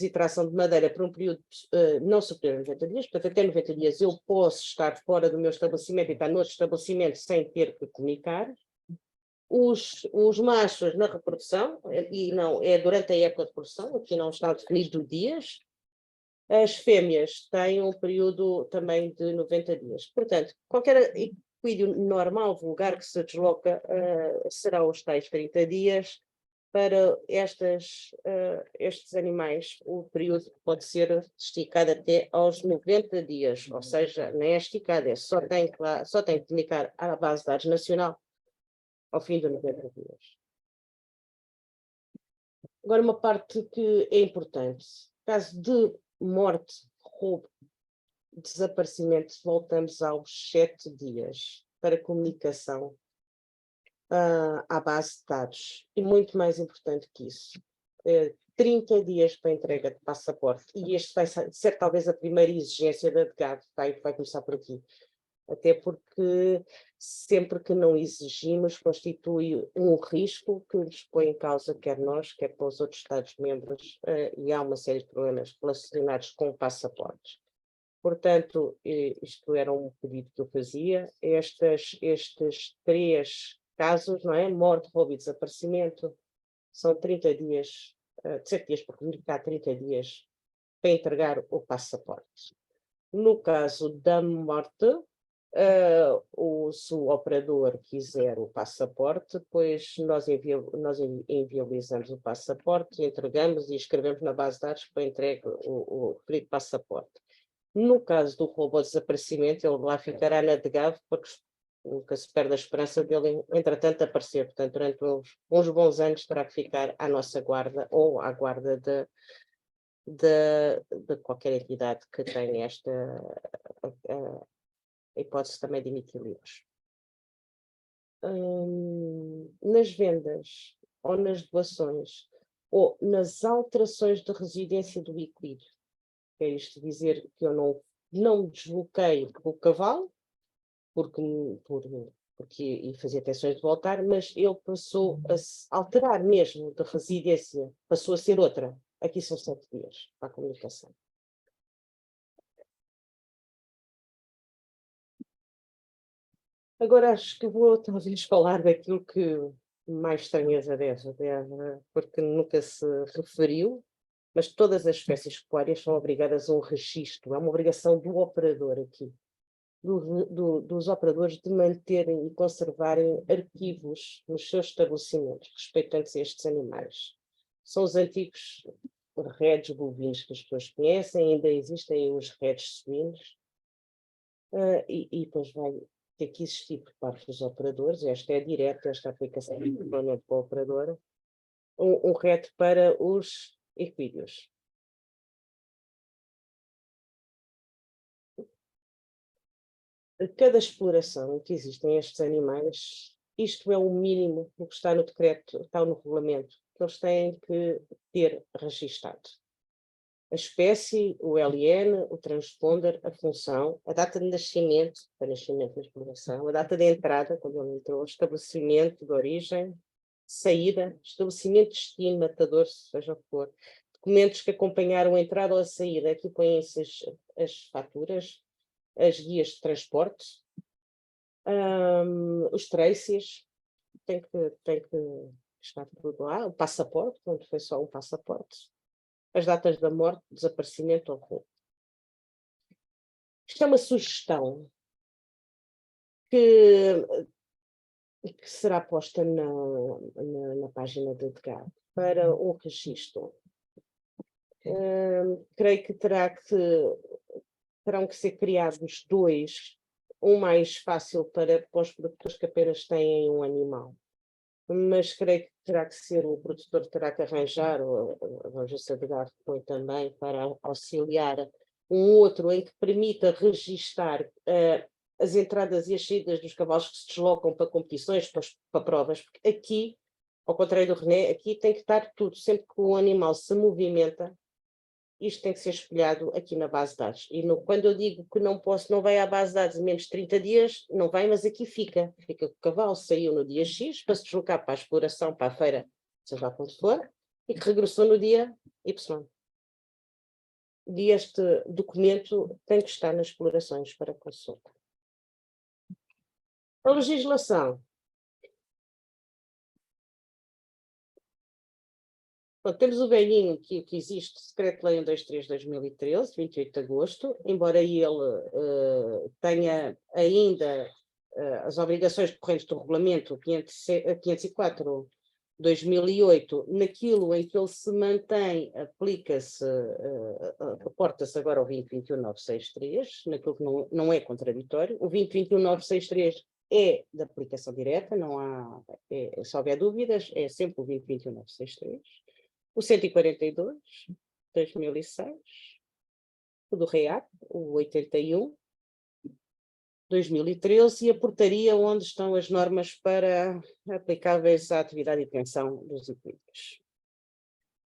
e tração de madeira por um período não superior a 90 dias, portanto, até 90 dias eu posso estar fora do meu estabelecimento e estar noutro estabelecimento sem ter que comunicar. Os machos na reprodução, e não, é durante a ecoprodução, aqui não está definido dias. As fêmeas têm um período também de 90 dias. Portanto, qualquer equídeo normal, vulgar, que se desloca, será os tais 30 dias. Para estes animais, o período pode ser esticado até aos 90 dias, ou seja, nem é esticado, só tem que comunicar à base de dados nacional ao fim de 90 dias. Agora, uma parte que é importante. Caso de morte, roubo, desaparecimento, voltamos aos 7 dias para comunicação à base de dados. E muito mais importante que isso, 30 dias para entrega de passaporte. E este vai ser talvez a primeira exigência da DGAV, vai começar por aqui. Até porque sempre que não exigimos constitui um risco que nos põe em causa, quer nós, quer para os outros Estados-membros, e há uma série de problemas relacionados com passaportes. Portanto, isto era um pedido que eu fazia. Estes 3 casos, não é? Morte, roubo e desaparecimento, são 30 dias, 7 dias para comunicar, 30 dias para entregar o passaporte. No caso da morte, se o operador quiser o passaporte, pois nós inviabilizamos o passaporte, entregamos e escrevemos na base de dados para entregue o referido passaporte. No caso do roubo ou desaparecimento, ele lá ficará na DGAV nunca se perde a esperança dele, entretanto, aparecer. Portanto, durante uns bons anos terá que ficar à nossa guarda ou à guarda de qualquer entidade que tenha esta hipótese também de emitir livros. Nas vendas ou nas doações ou nas alterações de residência do inquilino, quer isto dizer que eu não desloquei o cavalo, porque e fazia intenções de voltar, mas ele passou a se alterar mesmo de residência, passou a ser outra. Aqui são 7 dias para a comunicação. Agora acho que vou talvez falar daquilo que mais estranheza deve, porque nunca se referiu, mas todas as espécies pecuárias são obrigadas a um registro, é uma obrigação do operador aqui, dos operadores de manterem e conservarem arquivos nos seus estabelecimentos, respeitantes a estes animais. São os antigos redes bovinos que as pessoas conhecem, ainda existem os redes suínos, e depois vai ter que existir por parte dos operadores, esta é direta, esta aplicação é regulamento para a operadora, um RET para os equídeos. Cada exploração que existem estes animais, isto é o mínimo do que está no decreto, está no regulamento, que eles têm que ter registado. A espécie, o LN, o transponder, a função, a data de nascimento, para nascimento da exploração, a data de entrada, quando ele entrou, estabelecimento de origem, saída, estabelecimento de destino, matador, seja o que for, documentos que acompanharam a entrada ou a saída, aqui põem-se as faturas, as guias de transporte, os traces, tem que estar tudo lá, o passaporte, quando foi só um passaporte, as datas da morte, desaparecimento ou roubo. Isto é uma sugestão que será posta na página de Edgar para o registro. Creio que terão que ser criados 2, um mais fácil para os produtores que apenas têm um animal. Mas creio que terá que ser, o produtor terá que arranjar, ou a agência de Edgar põe também, para auxiliar um outro em que permita registar as entradas e as saídas dos cavalos que se deslocam para competições, para provas, porque aqui, ao contrário do René, aqui tem que estar tudo, sempre que o animal se movimenta, isto tem que ser espelhado aqui na base de dados. E quando eu digo que não vai à base de dados em menos de 30 dias, não vai, mas aqui fica. Fica que o cavalo saiu no dia X para se deslocar para a exploração, para a feira, seja lá onde for, e que regressou no dia Y. E este documento tem que estar nas explorações para consulta. A legislação. Bom, temos o velhinho que existe, Decreto-Lei 123/2013, 28 de agosto, embora ele tenha ainda as obrigações decorrentes do regulamento 504/2008, naquilo em que ele se mantém, aplica-se, reporta-se agora ao 2021/963, naquilo que não é contraditório. O 2021/963 é de aplicação direta, não há, se houver dúvidas, é sempre o 2021/963. O 142, 2006, o do REAP, o 81, 2013, e a portaria onde estão as normas aplicáveis à atividade e pensão dos equídeos.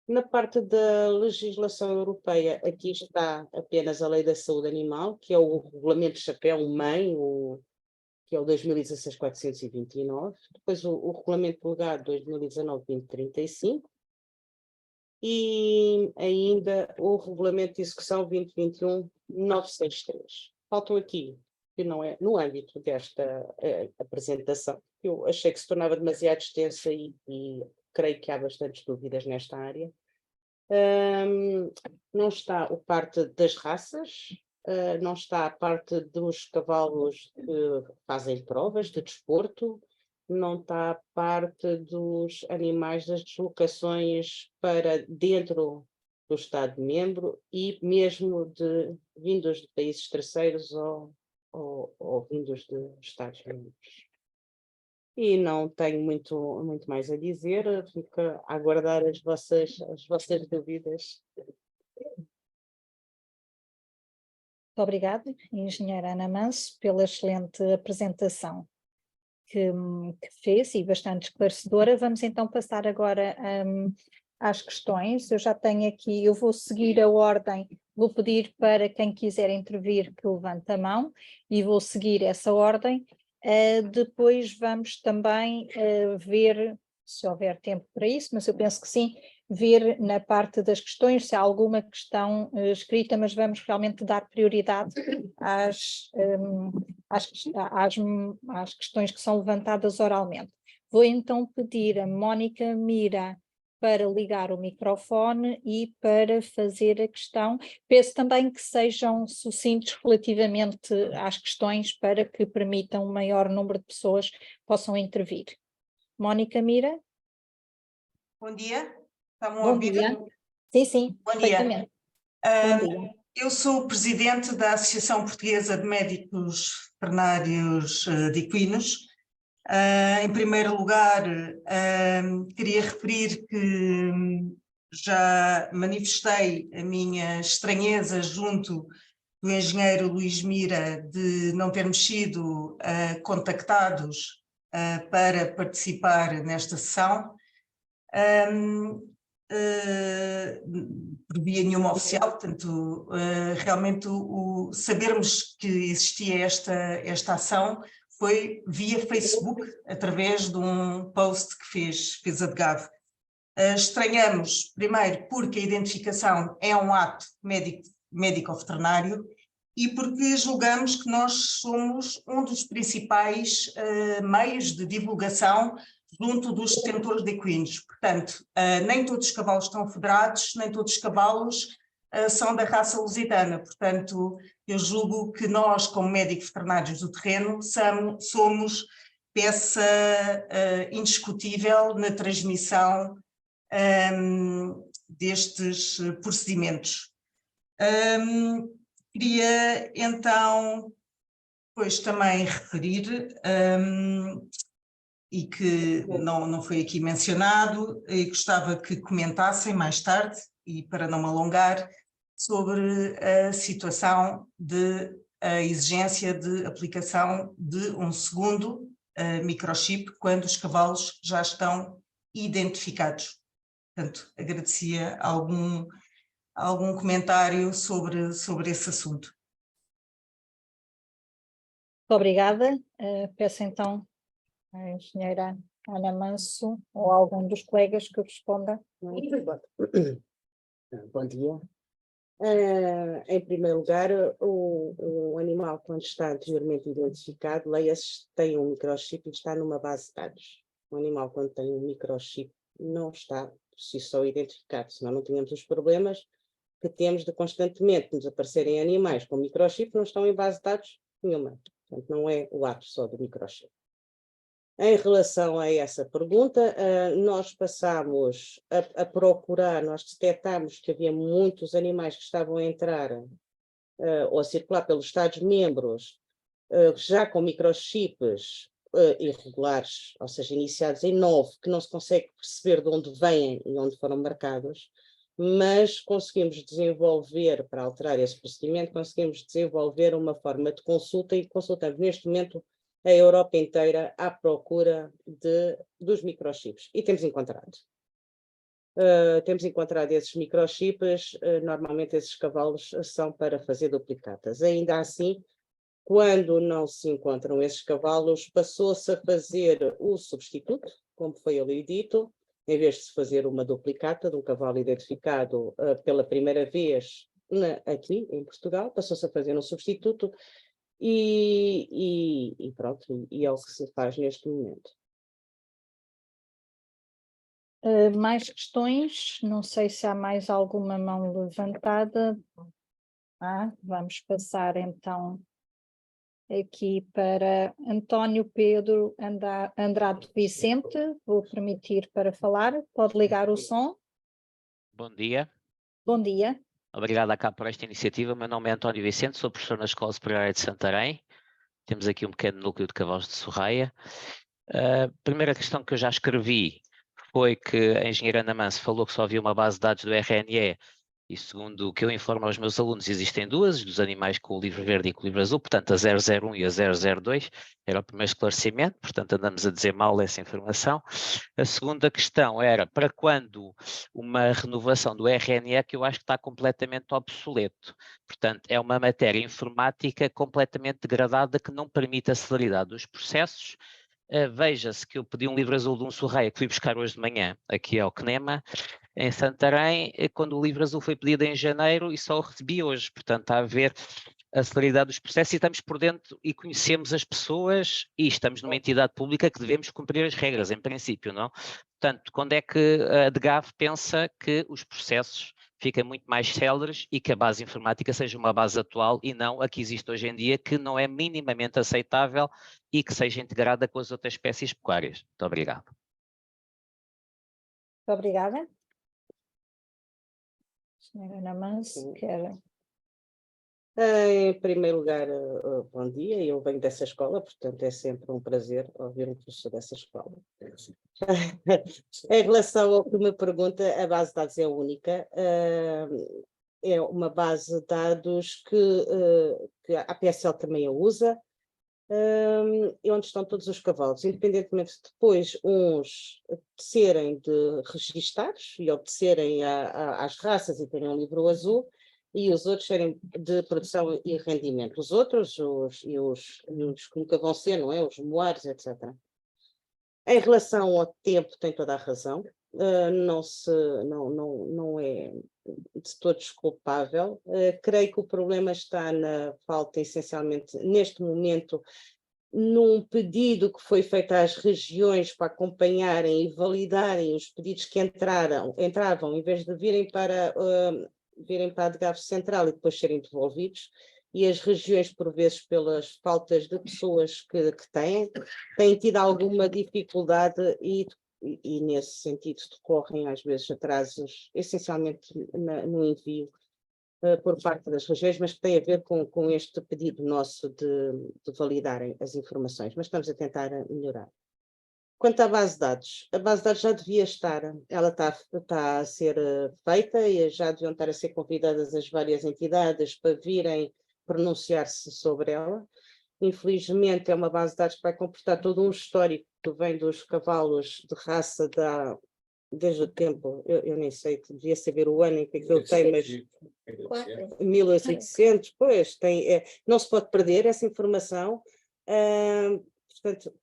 Na parte da legislação europeia, aqui está apenas a Lei da Saúde Animal, que é o Regulamento de Chapéu-Mãe, que é o 2016-429, depois o Regulamento Delegado 2019-2035, e ainda o Regulamento de Execução 2021-963. Faltam aqui, que não é no âmbito desta apresentação, eu achei que se tornava demasiado extensa e creio que há bastantes dúvidas nesta área. Não está a parte das raças, não está a parte dos cavalos que fazem provas de desporto, não está a parte dos animais das deslocações para dentro do Estado-membro e mesmo vindos de países terceiros ou ou vindos de Estados-membros. E não tenho muito mais a dizer, fico a aguardar as vossas dúvidas. Muito obrigada, engenheira Ana Manso, pela excelente apresentação que fez e bastante esclarecedora. Vamos então passar agora às questões. Eu já tenho aqui, eu vou seguir a ordem, vou pedir para quem quiser intervir que levante a mão e vou seguir essa ordem. Depois vamos também ver, se houver tempo para isso, mas eu penso que sim, ver na parte das questões se há alguma questão escrita, mas vamos realmente dar prioridade às questões que são levantadas oralmente. Vou então pedir a Mónica Mira para ligar o microfone e para fazer a questão. Peço também que sejam sucintos relativamente às questões para que permitam um maior número de pessoas possam intervir. Mónica Mira? Bom dia, está-me a Bom ouvir? dia. Sim, sim, Bom dia. perfeitamente. Bom dia. Eu sou presidente da Associação Portuguesa de Médicos Veterinários de Equinos. Em primeiro lugar, queria referir que já manifestei a minha estranheza junto do engenheiro Luís Mira de não termos sido contactados para participar nesta sessão. Por via nenhuma oficial, portanto, realmente sabermos que existia esta ação foi via Facebook, através de um post que fez a DGAV. Estranhamos, primeiro, porque a identificação é um ato médico-veterinário e porque julgamos que nós somos um dos principais meios de divulgação junto dos detentores de equinos. Portanto, nem todos os cavalos estão federados, nem todos os cavalos são da raça lusitana. Portanto, eu julgo que nós, como médicos veterinários do terreno, somos peça indiscutível na transmissão destes procedimentos. Queria então, pois, também referir e que não foi aqui mencionado, e gostava que comentassem mais tarde, e para não me alongar, sobre a situação a exigência de aplicação de um segundo microchip quando os cavalos já estão identificados. Portanto, agradecia algum comentário sobre esse assunto. Muito obrigada. Peço então a engenheira Ana Manso ou algum dos colegas que responda. Bom dia. Em primeiro lugar, o animal, quando está anteriormente identificado, leia-se, tem um microchip e está numa base de dados. O animal, quando tem um microchip, não está por si só identificado, senão não tínhamos os problemas que temos de constantemente nos aparecerem animais com microchip, não estão em base de dados nenhuma. Portanto, não é o ato só do microchip. Em relação a essa pergunta, nós passámos a procurar, nós detectámos que havia muitos animais que estavam a entrar ou a circular pelos Estados-membros já com microchips irregulares, ou seja, iniciados em 9, que não se consegue perceber de onde vêm e onde foram marcados, mas conseguimos desenvolver, para alterar esse procedimento, conseguimos desenvolver uma forma de consulta e consultamos neste momento a Europa inteira à procura dos microchips. E temos encontrado. Temos encontrado esses microchips, normalmente esses cavalos são para fazer duplicatas. Ainda assim, quando não se encontram esses cavalos, passou-se a fazer o substituto, como foi ali dito, em vez de se fazer uma duplicata de um cavalo identificado pela primeira vez aqui em Portugal, passou-se a fazer um substituto. E pronto, e é o que se faz neste momento. Mais questões? Não sei se há mais alguma mão levantada. Vamos passar então aqui para António Pedro Andrade Vicente. Vou permitir para falar. Pode ligar o som. Bom dia. Bom dia. Obrigado à CAP por esta iniciativa. Meu nome é António Vicente, sou professor na Escola Superior de Santarém. temos aqui um pequeno núcleo de cavalos de Sorraia. A primeira questão que eu já escrevi foi que a engenheira Ana Manso falou que só havia uma base de dados do RNE, e segundo o que eu informo aos meus alunos, existem duas, dos animais com o livro verde e com o livro azul, portanto a 001 e a 002, era o primeiro esclarecimento, portanto andamos a dizer mal essa informação. A segunda questão era para quando uma renovação do RNE, que eu acho que está completamente obsoleto. Portanto, é uma matéria informática completamente degradada que não permite a celeridade dos processos. Veja-se que eu pedi um livro azul de um Sorraia que fui buscar hoje de manhã aqui ao CNEMA, em Santarém, quando o livro azul foi pedido em janeiro e só o recebi hoje. Portanto, está a ver a celeridade dos processos e estamos por dentro e conhecemos as pessoas e estamos numa entidade pública que devemos cumprir as regras, em princípio, não? Portanto, quando é que a DGAV pensa que os processos fiquem muito mais céleres e que a base informática seja uma base atual e não a que existe hoje em dia, que não é minimamente aceitável e que seja integrada com as outras espécies pecuárias? Muito obrigado. Muito obrigada. Senhora Ana Manso, quer... Em primeiro lugar, bom dia, eu venho dessa escola, portanto é sempre um prazer ouvir um professor dessa escola. Em relação ao que me pergunta, a base de dados é única, é uma base de dados que a PSL também a usa, e onde estão todos os cavalos, independentemente de depois uns serem de registados e obedecerem às raças e terem um livro azul, e os outros serem de produção e rendimento. Os outros, os que nunca vão ser, não é? Os moares, etc. Em relação ao tempo, tem toda a razão. Não é de todo desculpável. Creio que o problema está na falta, essencialmente, neste momento, num pedido que foi feito às regiões para acompanharem e validarem os pedidos que entravam, em vez de virem para a DGAV Central e depois serem devolvidos, e as regiões, por vezes, pelas faltas de pessoas que têm tido alguma dificuldade e nesse sentido decorrem às vezes atrasos, essencialmente no envio por parte das regiões, mas que tem a ver com este pedido nosso de validarem as informações, mas estamos a tentar melhorar. Quanto à base de dados, a base de dados já devia estar, ela está a ser feita e já deviam estar a ser convidadas as várias entidades para virem pronunciar-se sobre ela. Infelizmente é uma base de dados que vai comportar todo um histórico que vem dos cavalos de raça desde o tempo, eu nem sei, devia saber o ano em que aquilo tem, mas 1800, pois, não se pode perder essa informação, portanto,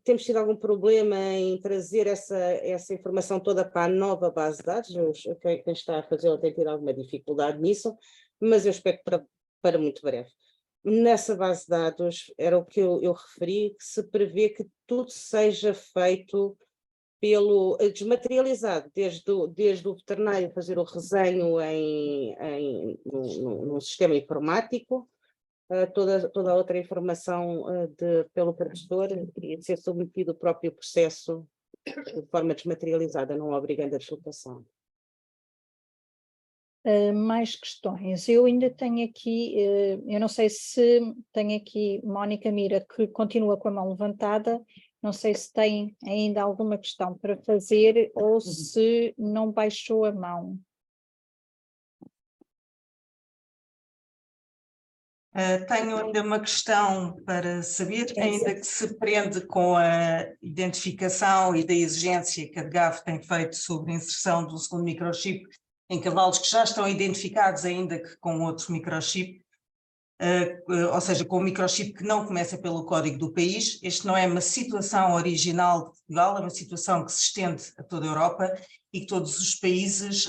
temos tido algum problema em trazer essa informação toda para a nova base de dados, quem está a fazê-lo tem tido alguma dificuldade nisso, mas eu espero que para muito breve. Nessa base de dados, era o que eu referi, que se prevê que tudo seja feito desmaterializado, desde o veterinário fazer o resenho num sistema informático, toda a outra informação pelo professor e de ser submetido o próprio processo de forma desmaterializada, não obrigando a deslocação. Mais questões. Eu ainda tenho aqui, eu não sei se tenho aqui Mónica Mira, que continua com a mão levantada, não sei se tem ainda alguma questão para fazer ou se não baixou a mão. Tenho ainda uma questão para saber, ainda que se prende com a identificação e da exigência que a DGAV tem feito sobre a inserção do segundo microchip em cavalos que já estão identificados, ainda que com outro microchip, ou seja, com um microchip que não começa pelo código do país. Este não é uma situação original de Portugal, é uma situação que se estende a toda a Europa e que todos os países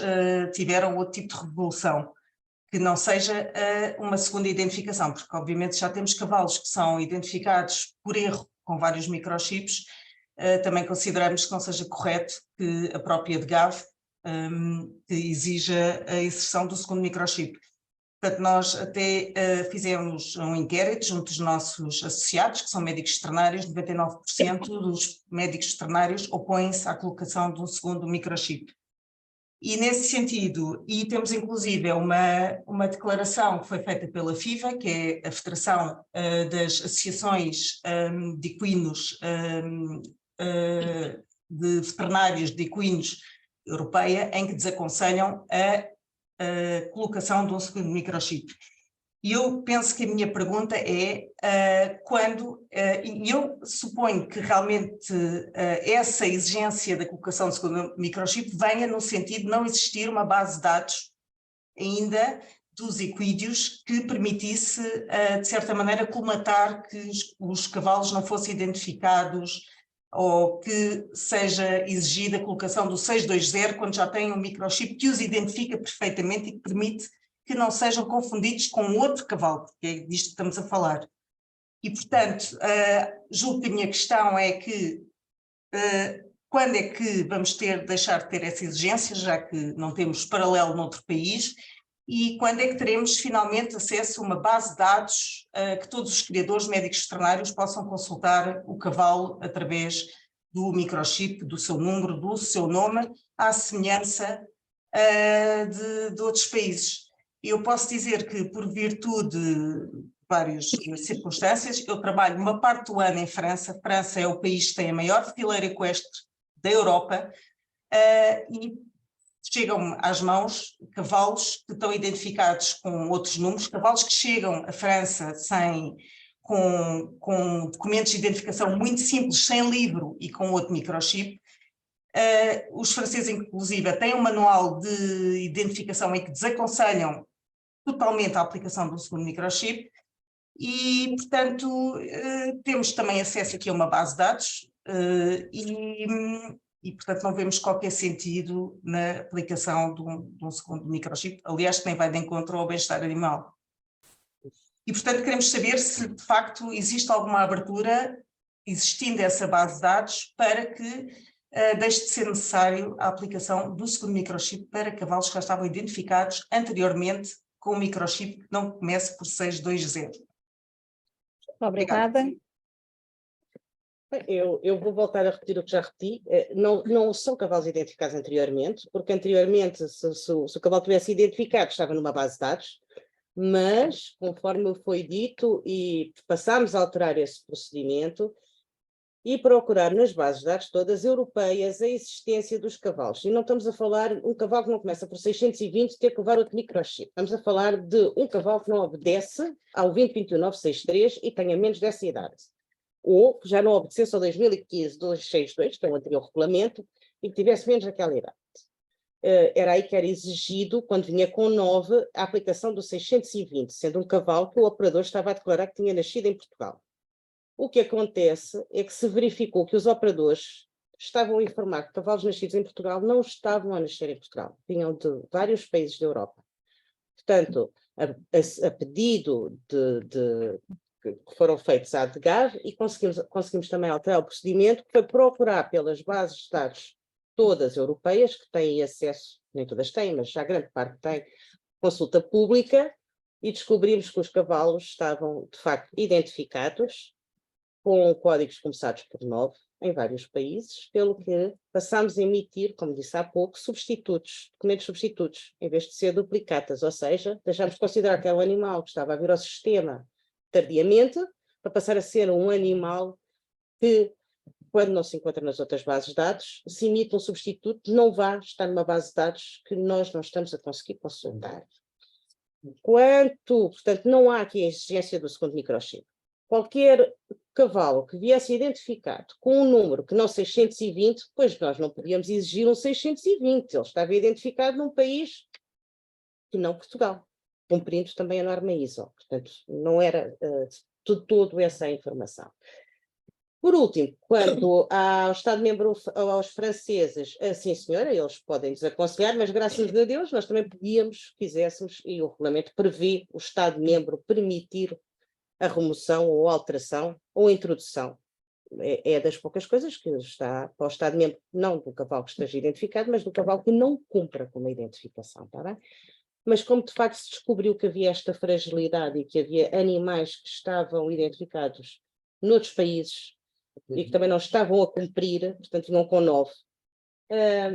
tiveram outro tipo de regulação, que não seja uma segunda identificação, porque obviamente já temos cavalos que são identificados por erro com vários microchips, também consideramos que não seja correto que a própria DGAV que exija a inserção do segundo microchip. Portanto, nós até fizemos um inquérito junto dos nossos associados, que são médicos veterinários, 99% dos médicos veterinários opõem-se à colocação de um segundo microchip. E nesse sentido, e temos inclusive uma declaração que foi feita pela FIVA, que é a Federação das Associações de Equinos, de Veterinários de Equinos Europeia, em que desaconselham a colocação de um segundo microchip. E eu penso que a minha pergunta é quando, e eu suponho que realmente essa exigência da colocação de segundo microchip venha no sentido de não existir uma base de dados ainda dos equídeos que permitisse, de certa maneira, colmatar que os cavalos não fossem identificados ou que seja exigida a colocação do 620 quando já tem um microchip que os identifica perfeitamente e que permite que não sejam confundidos com outro cavalo, porque é disto que estamos a falar. E, portanto, julgo que a minha questão é que quando é que vamos deixar de ter essa exigência, já que não temos paralelo noutro país, e quando é que teremos finalmente acesso a uma base de dados que todos os criadores médicos veterinários possam consultar o cavalo através do microchip, do seu número, do seu nome, à semelhança de outros países. Eu posso dizer que, por virtude de várias circunstâncias, eu trabalho uma parte do ano em França. França é o país que tem a maior fileira equestre da Europa e chegam-me às mãos cavalos que estão identificados com outros números, cavalos que chegam à França com documentos de identificação muito simples, sem livro e com outro microchip. Os franceses, inclusive, têm um manual de identificação em que desaconselham totalmente a aplicação do segundo microchip e, portanto, temos também acesso aqui a uma base de dados e, portanto, não vemos qualquer sentido na aplicação de um segundo microchip, aliás, que nem vai de encontro ao bem-estar animal. E, portanto, queremos saber se, de facto, existe alguma abertura, existindo essa base de dados, para que deixe de ser necessário a aplicação do segundo microchip para cavalos que já estavam identificados anteriormente com um microchip que não comece por 620. Obrigada. Eu vou voltar a repetir o que já repeti. Não são cavalos identificados anteriormente, porque anteriormente, se o cavalo tivesse identificado, estava numa base de dados, mas, conforme foi dito, e passámos a alterar esse procedimento e procurar nas bases de dados todas europeias a existência dos cavalos. E não estamos a falar um cavalo que não começa por 620 ter que levar outro microchip. Estamos a falar de um cavalo que não obedece ao 2021-963 e tenha menos dessa idade. Ou que já não obedecesse ao 2015-262, que é o anterior regulamento, e que tivesse menos daquela idade. Era aí que era exigido, quando vinha com 9, a aplicação do 620, sendo um cavalo que o operador estava a declarar que tinha nascido em Portugal. O que acontece é que se verificou que os operadores estavam a informar que cavalos nascidos em Portugal não estavam a nascer em Portugal, vinham de vários países da Europa. Portanto, a pedido que foram feitos à DGAV, e conseguimos também alterar o procedimento, que foi procurar pelas bases de dados todas europeias, que têm acesso, nem todas têm, mas já grande parte tem, consulta pública, e descobrimos que os cavalos estavam, de facto, identificados, com códigos começados por 9, em vários países, pelo que passámos a emitir, como disse há pouco, documentos substitutos, em vez de ser duplicatas, ou seja, deixámos de considerar que é um animal que estava a vir ao sistema tardiamente, para passar a ser um animal que, quando não se encontra nas outras bases de dados, se emite um substituto, não vá estar numa base de dados que nós não estamos a conseguir consultar. Portanto, não há aqui a exigência do segundo microchip. Qualquer cavalo que viesse identificado com um número que não 620, pois nós não podíamos exigir um 620, ele estava identificado num país que não Portugal, cumprindo também a norma ISO, portanto não era todo essa a informação. Por último, quanto ao Estado-membro, aos franceses, sim senhora, eles podem desaconselhar, mas graças a Deus nós também podíamos, quiséssemos, e o regulamento prevê o Estado-membro permitir a remoção ou alteração ou introdução. É das poucas coisas que está para o Estado-membro, não do cavalo que esteja identificado, mas do cavalo que não cumpra com uma identificação, está bem? Mas como de facto se descobriu que havia esta fragilidade e que havia animais que estavam identificados noutros países e que também não estavam a cumprir, portanto vinham com 9,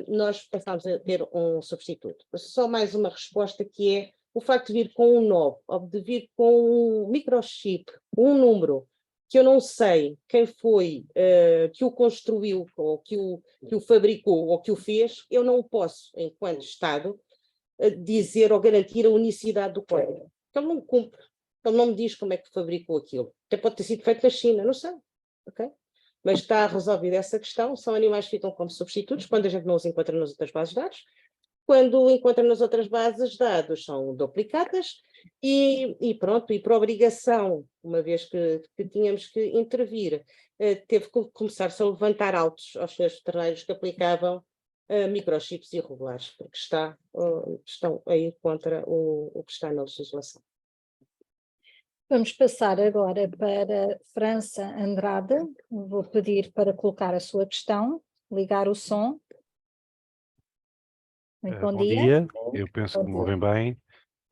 nós passámos a ter um substituto. Só mais uma resposta, que é o facto de vir com um 9, ou de vir com um microchip, um número, que eu não sei quem foi que o construiu, ou que o fabricou, ou que o fez, eu não posso, enquanto Estado, dizer ou garantir a unicidade do código. Ele não cumpre. Ele não me diz como é que fabricou aquilo. Até pode ter sido feito na China, não sei. Okay? Mas está resolvida essa questão. São animais que ficam como substitutos quando a gente não os encontra nas outras bases de dados. Quando encontra nas outras bases de dados, são duplicadas e pronto. E por obrigação, uma vez que tínhamos que intervir, teve que começar-se a levantar autos aos senhores veterinários que aplicavam microchips irregulares, porque estão a ir contra o que está na legislação. Vamos passar agora para França Andrade. Vou pedir para colocar a sua questão, ligar o som. Muito bom dia. Eu penso que me ouvem bem.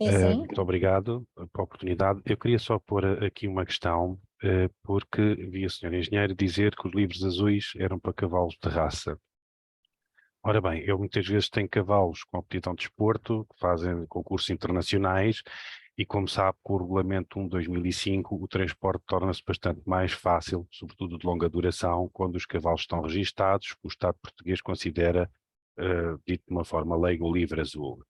Sim, sim. Muito obrigado pela oportunidade. Eu queria só pôr aqui uma questão, porque vi a senhora engenheira dizer que os livros azuis eram para cavalos de raça. Ora bem, eu muitas vezes tenho cavalos com aptidão de desporto, que fazem concursos internacionais, e como sabe, com o regulamento 1/2005, o transporte torna-se bastante mais fácil, sobretudo de longa duração, quando os cavalos estão registados, o Estado português considera, dito de uma forma leiga, o livro azul.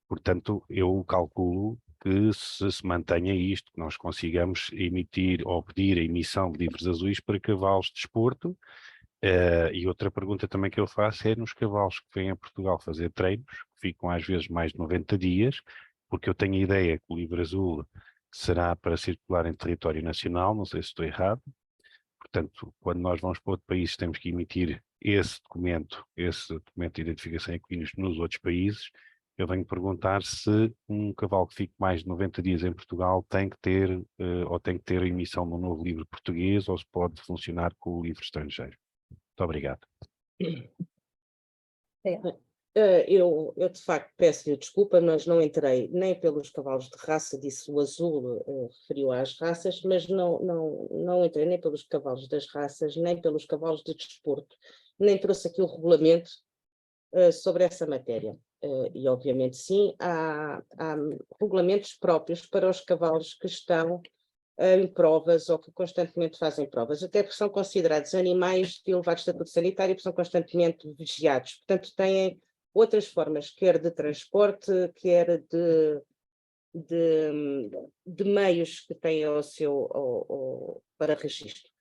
Portanto, eu calculo que se mantenha isto, que nós consigamos emitir ou pedir a emissão de livros azuis para cavalos de desporto. E outra pergunta também que eu faço é nos cavalos que vêm a Portugal fazer treinos, que ficam às vezes mais de 90 dias, porque eu tenho a ideia que o livro azul será para circular em território nacional, não sei se estou errado. Portanto, quando nós vamos para outro país, temos que emitir esse documento de identificação equinos nos outros países. Eu venho perguntar se um cavalo que fique mais de 90 dias em Portugal tem que ter a emissão de um novo livro português, ou se pode funcionar com o livro estrangeiro. Muito obrigado. Eu de facto peço-lhe desculpa, mas não entrei nem pelos cavalos de raça, disse o azul, referiu às raças, mas não entrei nem pelos cavalos das raças, nem pelos cavalos de desporto, nem trouxe aqui o regulamento sobre essa matéria. E obviamente sim, há regulamentos próprios para os cavalos que estão em provas ou que constantemente fazem provas, até porque são considerados animais de elevado estatuto sanitário, porque são constantemente vigiados. Portanto, têm outras formas, quer de transporte, quer de meios que têm para registro.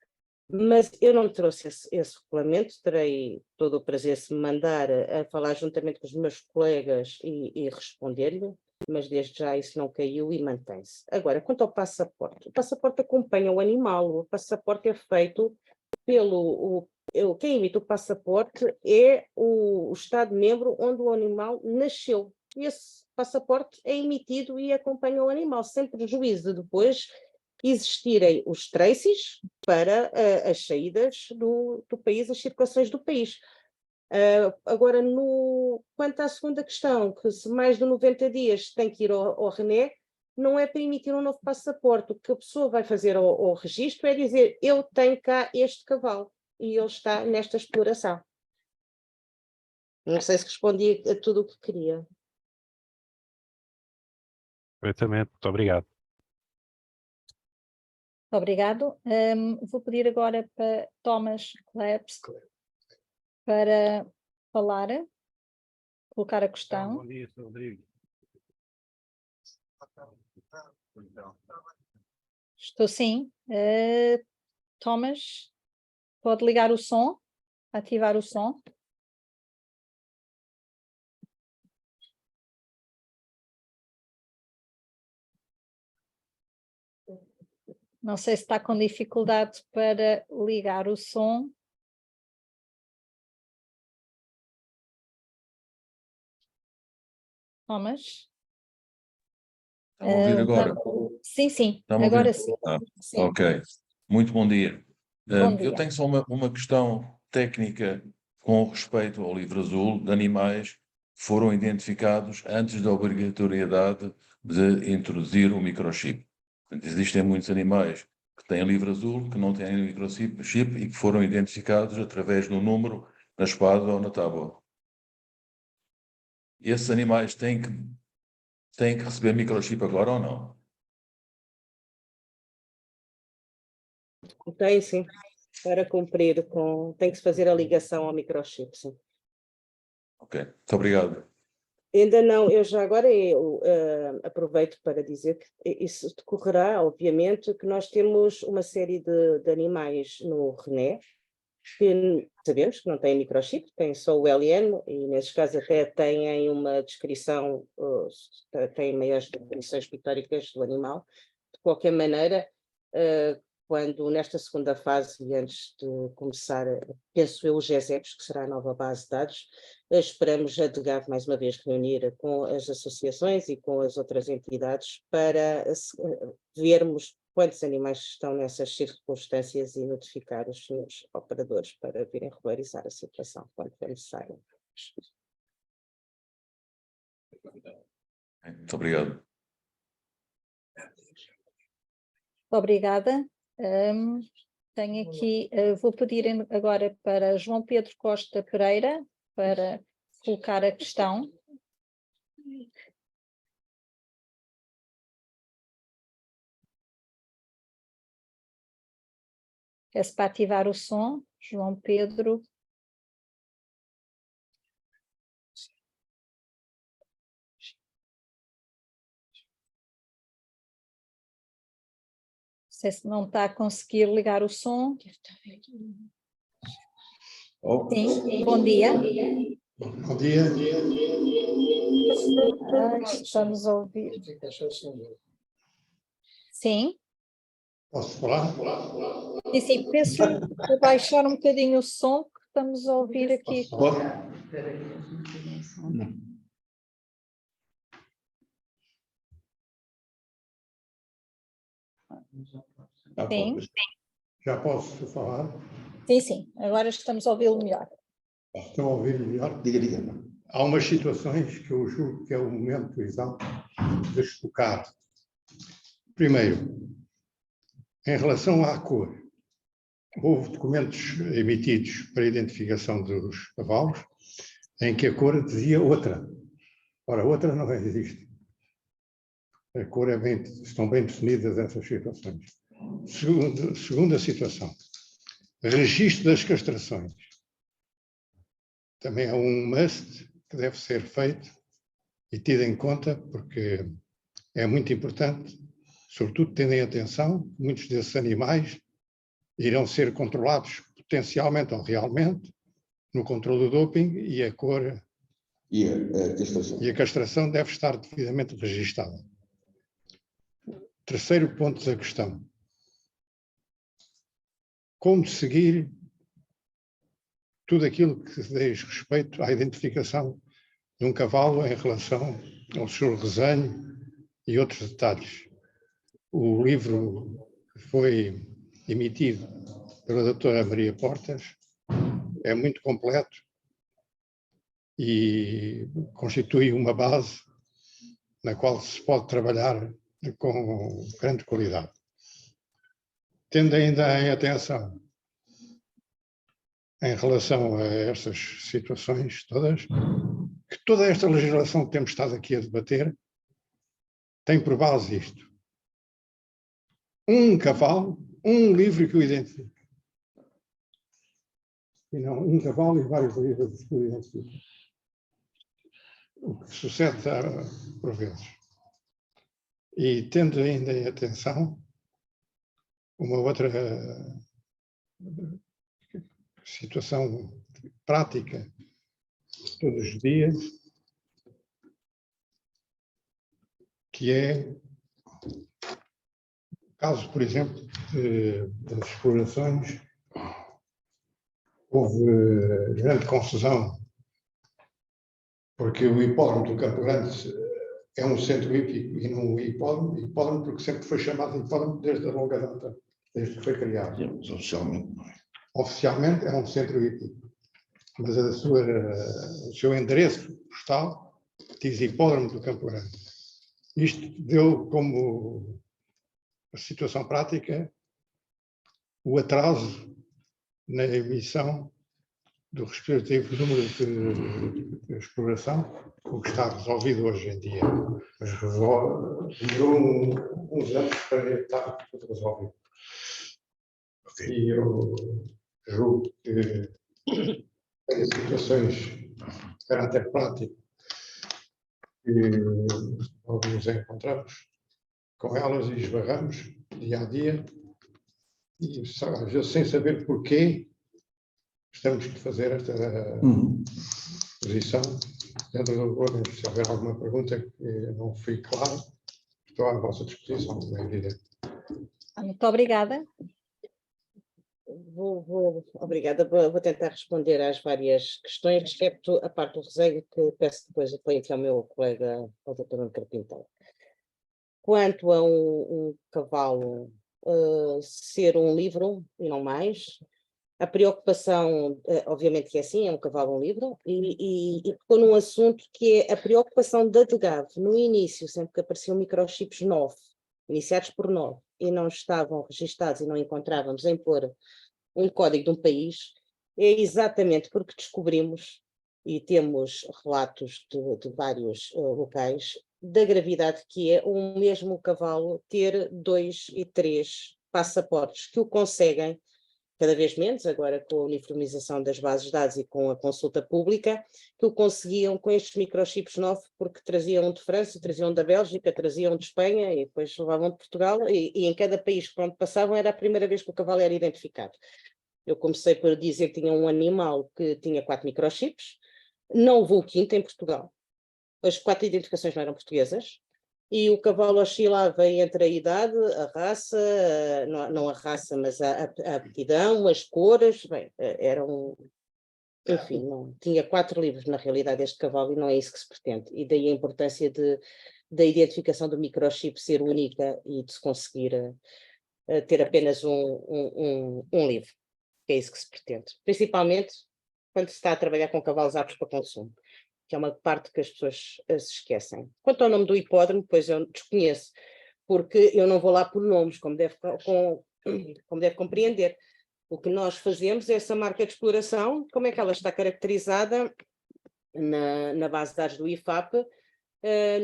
Mas eu não trouxe esse regulamento, terei todo o prazer se me mandar a falar juntamente com os meus colegas e responder-lhe, mas desde já isso não caiu e mantém-se. Agora, quanto ao passaporte, o passaporte acompanha o animal, o passaporte é feito quem emite o passaporte é o Estado-membro onde o animal nasceu. E esse passaporte é emitido e acompanha o animal, sem prejuízo de depois existirem os traces para as saídas do país, as circulações do país. Agora, quanto à segunda questão, que se mais de 90 dias tem que ir ao RNE, não é para emitir um novo passaporte. O que a pessoa vai fazer ao registro é dizer: eu tenho cá este cavalo e ele está nesta exploração. Não sei se respondi a tudo o que queria. Perfeitamente, muito obrigado. Obrigado. Vou pedir agora para Thomas Klebs para falar, colocar a questão. Bom dia, Sr. Rodrigo. Estou sim. Thomas, pode ligar o som, ativar o som. Não sei se está com dificuldade para ligar o som. Thomas? Está a ouvir agora? Sim, sim, Está-me a ouvir? agora sim. Sim. Ok, muito bom dia. Bom dia. Eu tenho só uma questão técnica com respeito ao livro azul de animais que foram identificados antes da obrigatoriedade de introduzir o microchip. Portanto, existem muitos animais que têm livro azul, que não têm microchip e que foram identificados através do número na espada ou na tábua. esses animais têm que receber microchip agora ou não? Tem, sim. Para cumprir com... Tem que se fazer a ligação ao microchip, sim. Ok, muito obrigado. Ainda não, eu já agora aproveito para dizer que isso decorrerá, obviamente, que nós temos uma série de animais no RNE, que sabemos que não têm microchip, têm só o LN, e nesses casos até têm uma descrição, têm maiores definições pictóricas do animal. De qualquer maneira, quando nesta segunda fase, e antes de começar, penso eu, o GESEPS, que será a nova base de dados, esperamos a DGAV mais uma vez reunir com as associações e com as outras entidades para vermos quantos animais estão nessas circunstâncias e notificar os seus operadores para virem regularizar a situação quando for necessário. Muito obrigado. Obrigada. Tenho aqui, vou pedir agora para João Pedro Costa Pereira para colocar a questão. Peço para ativar o som, João Pedro. Não sei se não está a conseguir ligar o som. Sim, bom dia. Bom dia. Estamos a ouvir. Sim. Posso falar? Sim, peço para baixar um bocadinho o som, porque estamos a ouvir aqui. Sim. Já posso falar? Sim, agora estamos a ouvi-lo melhor. Estão a ouvir melhor? Diga. Há umas situações que eu julgo que é o momento exato de explicar. Primeiro, em relação à cor, houve documentos emitidos para identificação dos cavalos em que a cor dizia outra. Ora, outra não existe. A cor estão bem definidas essas situações. Segunda situação, registro das castrações. Também é um must que deve ser feito e tido em conta, porque é muito importante, sobretudo tendo em atenção que muitos desses animais irão ser controlados potencialmente ou realmente no controle do doping, e a cor e a castração deve estar devidamente registada. Terceiro ponto da questão. Como seguir tudo aquilo que diz respeito à identificação de um cavalo em relação ao seu resenho e outros detalhes. O livro que foi emitido pela doutora Maria Portas é muito completo e constitui uma base na qual se pode trabalhar com grande qualidade. Tendo ainda em atenção, em relação a estas situações todas, que toda esta legislação que temos estado aqui a debater tem por base isto. Um cavalo, um livro que o identifica. E não um cavalo e vários livros que o identificam. O que sucede por vezes. E tendo ainda em atenção uma outra situação prática todos os dias, que é o caso, por exemplo, das explorações. Houve grande confusão, porque o hipódromo do Campo Grande é um centro hípico e não um hipódromo porque sempre foi chamado de hipódromo desde a longa data, desde que foi criado. Mas oficialmente não é. Oficialmente é um centro hípico, mas o seu endereço postal diz hipódromo do Campo Grande. Isto deu como a situação prática o atraso na emissão do respectivo número de exploração, o que está resolvido hoje em dia. Mas demorou uns anos para estar tudo resolvido. E eu julgo que em situações de caráter prático que nós nos encontramos com elas e esbarramos dia a dia, e às vezes sem saber porquê estamos a fazer esta posição. Dentro do órgão, se houver alguma pergunta que não fique claro, estou à vossa disposição, como é evidente. Muito obrigada. Obrigada. Vou tentar responder às várias questões, excepto a parte do resenho, que peço depois apoio aqui ao meu colega, ao Dr. Nuno Carpinteiro. Quanto a um cavalo ser um livro e não mais, a preocupação, obviamente que é assim, é um cavalo um livro, e tocou num assunto que é a preocupação da DGAV. No início, sempre que apareciam microchips 9, iniciados por 9, e não estavam registados e não encontrávamos em pôr um código de um país, é exatamente porque descobrimos, e temos relatos de vários locais, da gravidade que é um mesmo cavalo ter 2 e 3 passaportes, que o conseguem, cada vez menos, agora com a uniformização das bases de dados e com a consulta pública, que o conseguiam com estes microchips novos, porque traziam de França, traziam da Bélgica, traziam de Espanha e depois levavam de Portugal, e em cada país por onde passavam era a primeira vez que o cavalo era identificado. Eu comecei por dizer que tinha um animal que tinha 4 microchips, não houve o quinto em Portugal. As 4 identificações não eram portuguesas, e o cavalo oscilava entre a idade, a raça, não a raça, mas a aptidão, as cores, bem, eram, enfim, não, tinha 4 livros na realidade este cavalo e não é isso que se pretende, e daí a importância da identificação do microchip ser única e de se conseguir ter apenas um livro, que é isso que se pretende, principalmente quando se está a trabalhar com cavalos aptos para consumo, que é uma parte que as pessoas se esquecem. Quanto ao nome do hipódromo, pois eu desconheço, porque eu não vou lá por nomes, como deve compreender. O que nós fazemos é essa marca de exploração, como é que ela está caracterizada na base de dados do IFAP,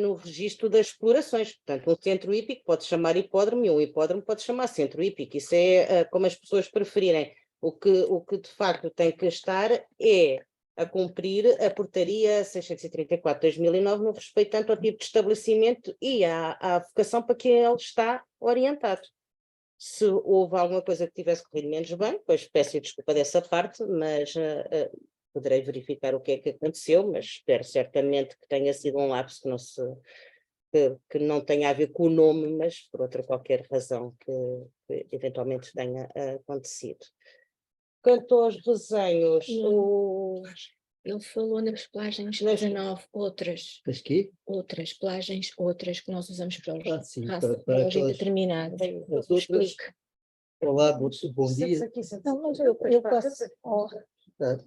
no registro das explorações. Portanto, um centro hípico pode chamar hipódromo e um hipódromo pode chamar centro hípico. Isso é como as pessoas preferirem. O que de facto tem que estar é a cumprir a portaria 634/2009 no respeito tanto ao tipo de estabelecimento e à vocação para que ele está orientado. Se houve alguma coisa que tivesse corrido menos bem, pois peço desculpa dessa parte, mas poderei verificar o que é que aconteceu, mas espero certamente que tenha sido um lapso que não tenha a ver com o nome, mas por outra qualquer razão que eventualmente tenha acontecido. Quanto aos resenhos, Ele falou nas pelagens 19, outras. Mas quê? Outras pelagens, outras que nós usamos para os Sim, para para os indeterminados. as outras. Olá, bom dia. Não, mas eu posso. Tá.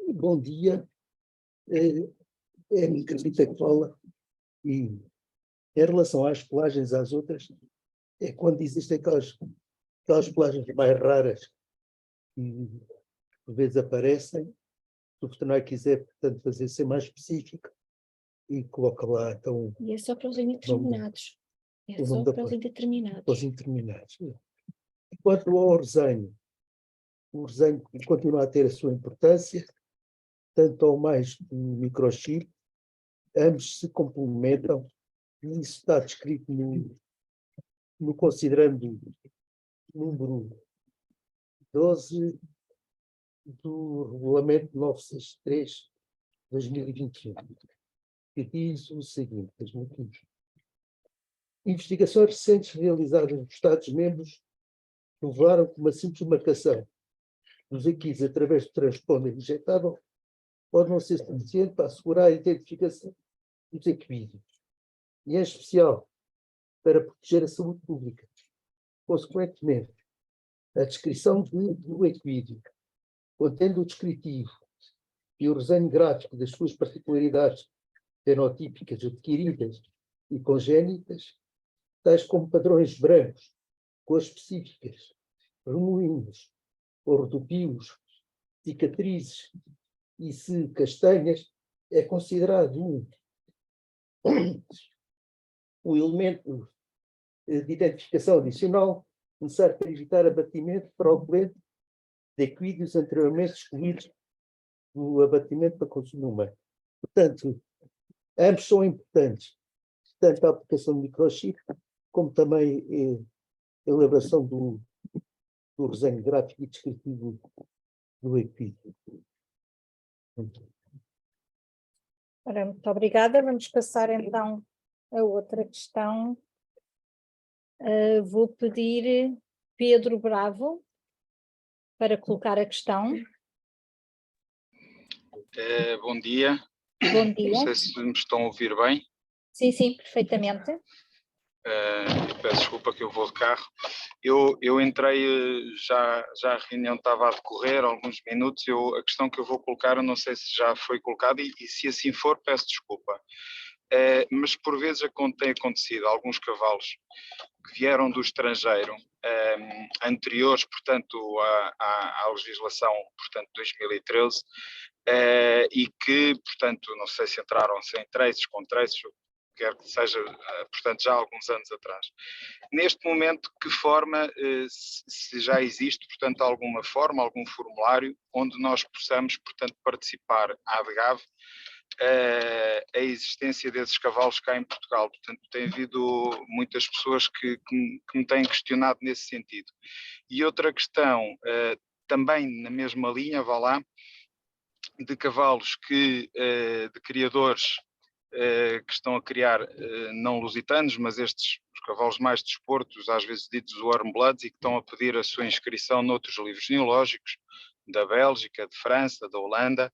Bom dia. É a minha Carlita que fala. E em relação às pelagens às outras, é quando existem aquelas pelagens mais raras que por vezes aparecem, se o veterinário quiser, portanto, fazer ser mais específico e coloca lá, então... E é só para os indeterminados. É o só nome da para os indeterminados. Para os indeterminados. Quanto ao resenho, o resenho continua a ter a sua importância, tanto ou mais do microchip, ambos se complementam, e isso está descrito no considerando número 12 do Regulamento 963/2021, que diz o seguinte: investigações recentes realizadas nos Estados-membros revelaram que uma simples marcação dos equis através do transponder injetável pode não ser suficiente para assegurar a identificação dos equídeos, e em especial para proteger a saúde pública. Consequentemente, a descrição do equídeo, contendo o descritivo e o resenho gráfico das suas particularidades fenotípicas adquiridas e congénitas, tais como padrões brancos, cores específicas, remoinhos ou rodopios, cicatrizes e se castanhas, é considerado um elemento de identificação adicional necessário para evitar abatimento fraudulento de equídeos anteriormente excluídos do abatimento para consumo humano. Portanto, ambos são importantes, tanto a aplicação do microchip, como também a elaboração do desenho gráfico e descritivo do equídeo. Ora, muito obrigada. Vamos passar então a outra questão. Vou pedir Pedro Bravo para colocar a questão. Bom dia. Bom dia. Não sei se me estão a ouvir bem. Sim, sim, perfeitamente. Peço desculpa que eu vou de carro. Eu entrei, já a reunião estava a decorrer alguns minutos. A questão que eu vou colocar, eu não sei se já foi colocada e se assim for, peço desculpa. Mas por vezes tem acontecido alguns cavalos que vieram do estrangeiro, anteriores, portanto, à legislação, portanto, 2013, e que, portanto, não sei se entraram sem traces, com traces, quer que seja, portanto, já há alguns anos atrás. Neste momento, que forma, se já existe, portanto, alguma forma, algum formulário, onde nós possamos, portanto, participar à ADGAV, a existência desses cavalos cá em Portugal. Portanto, tem havido muitas pessoas que me têm questionado nesse sentido. E outra questão, também na mesma linha, vá lá, de cavalos de criadores que estão a criar, não lusitanos, mas os cavalos mais de desporto, às vezes ditos warm bloods, e que estão a pedir a sua inscrição noutros livros genealógicos, da Bélgica, de França, da Holanda,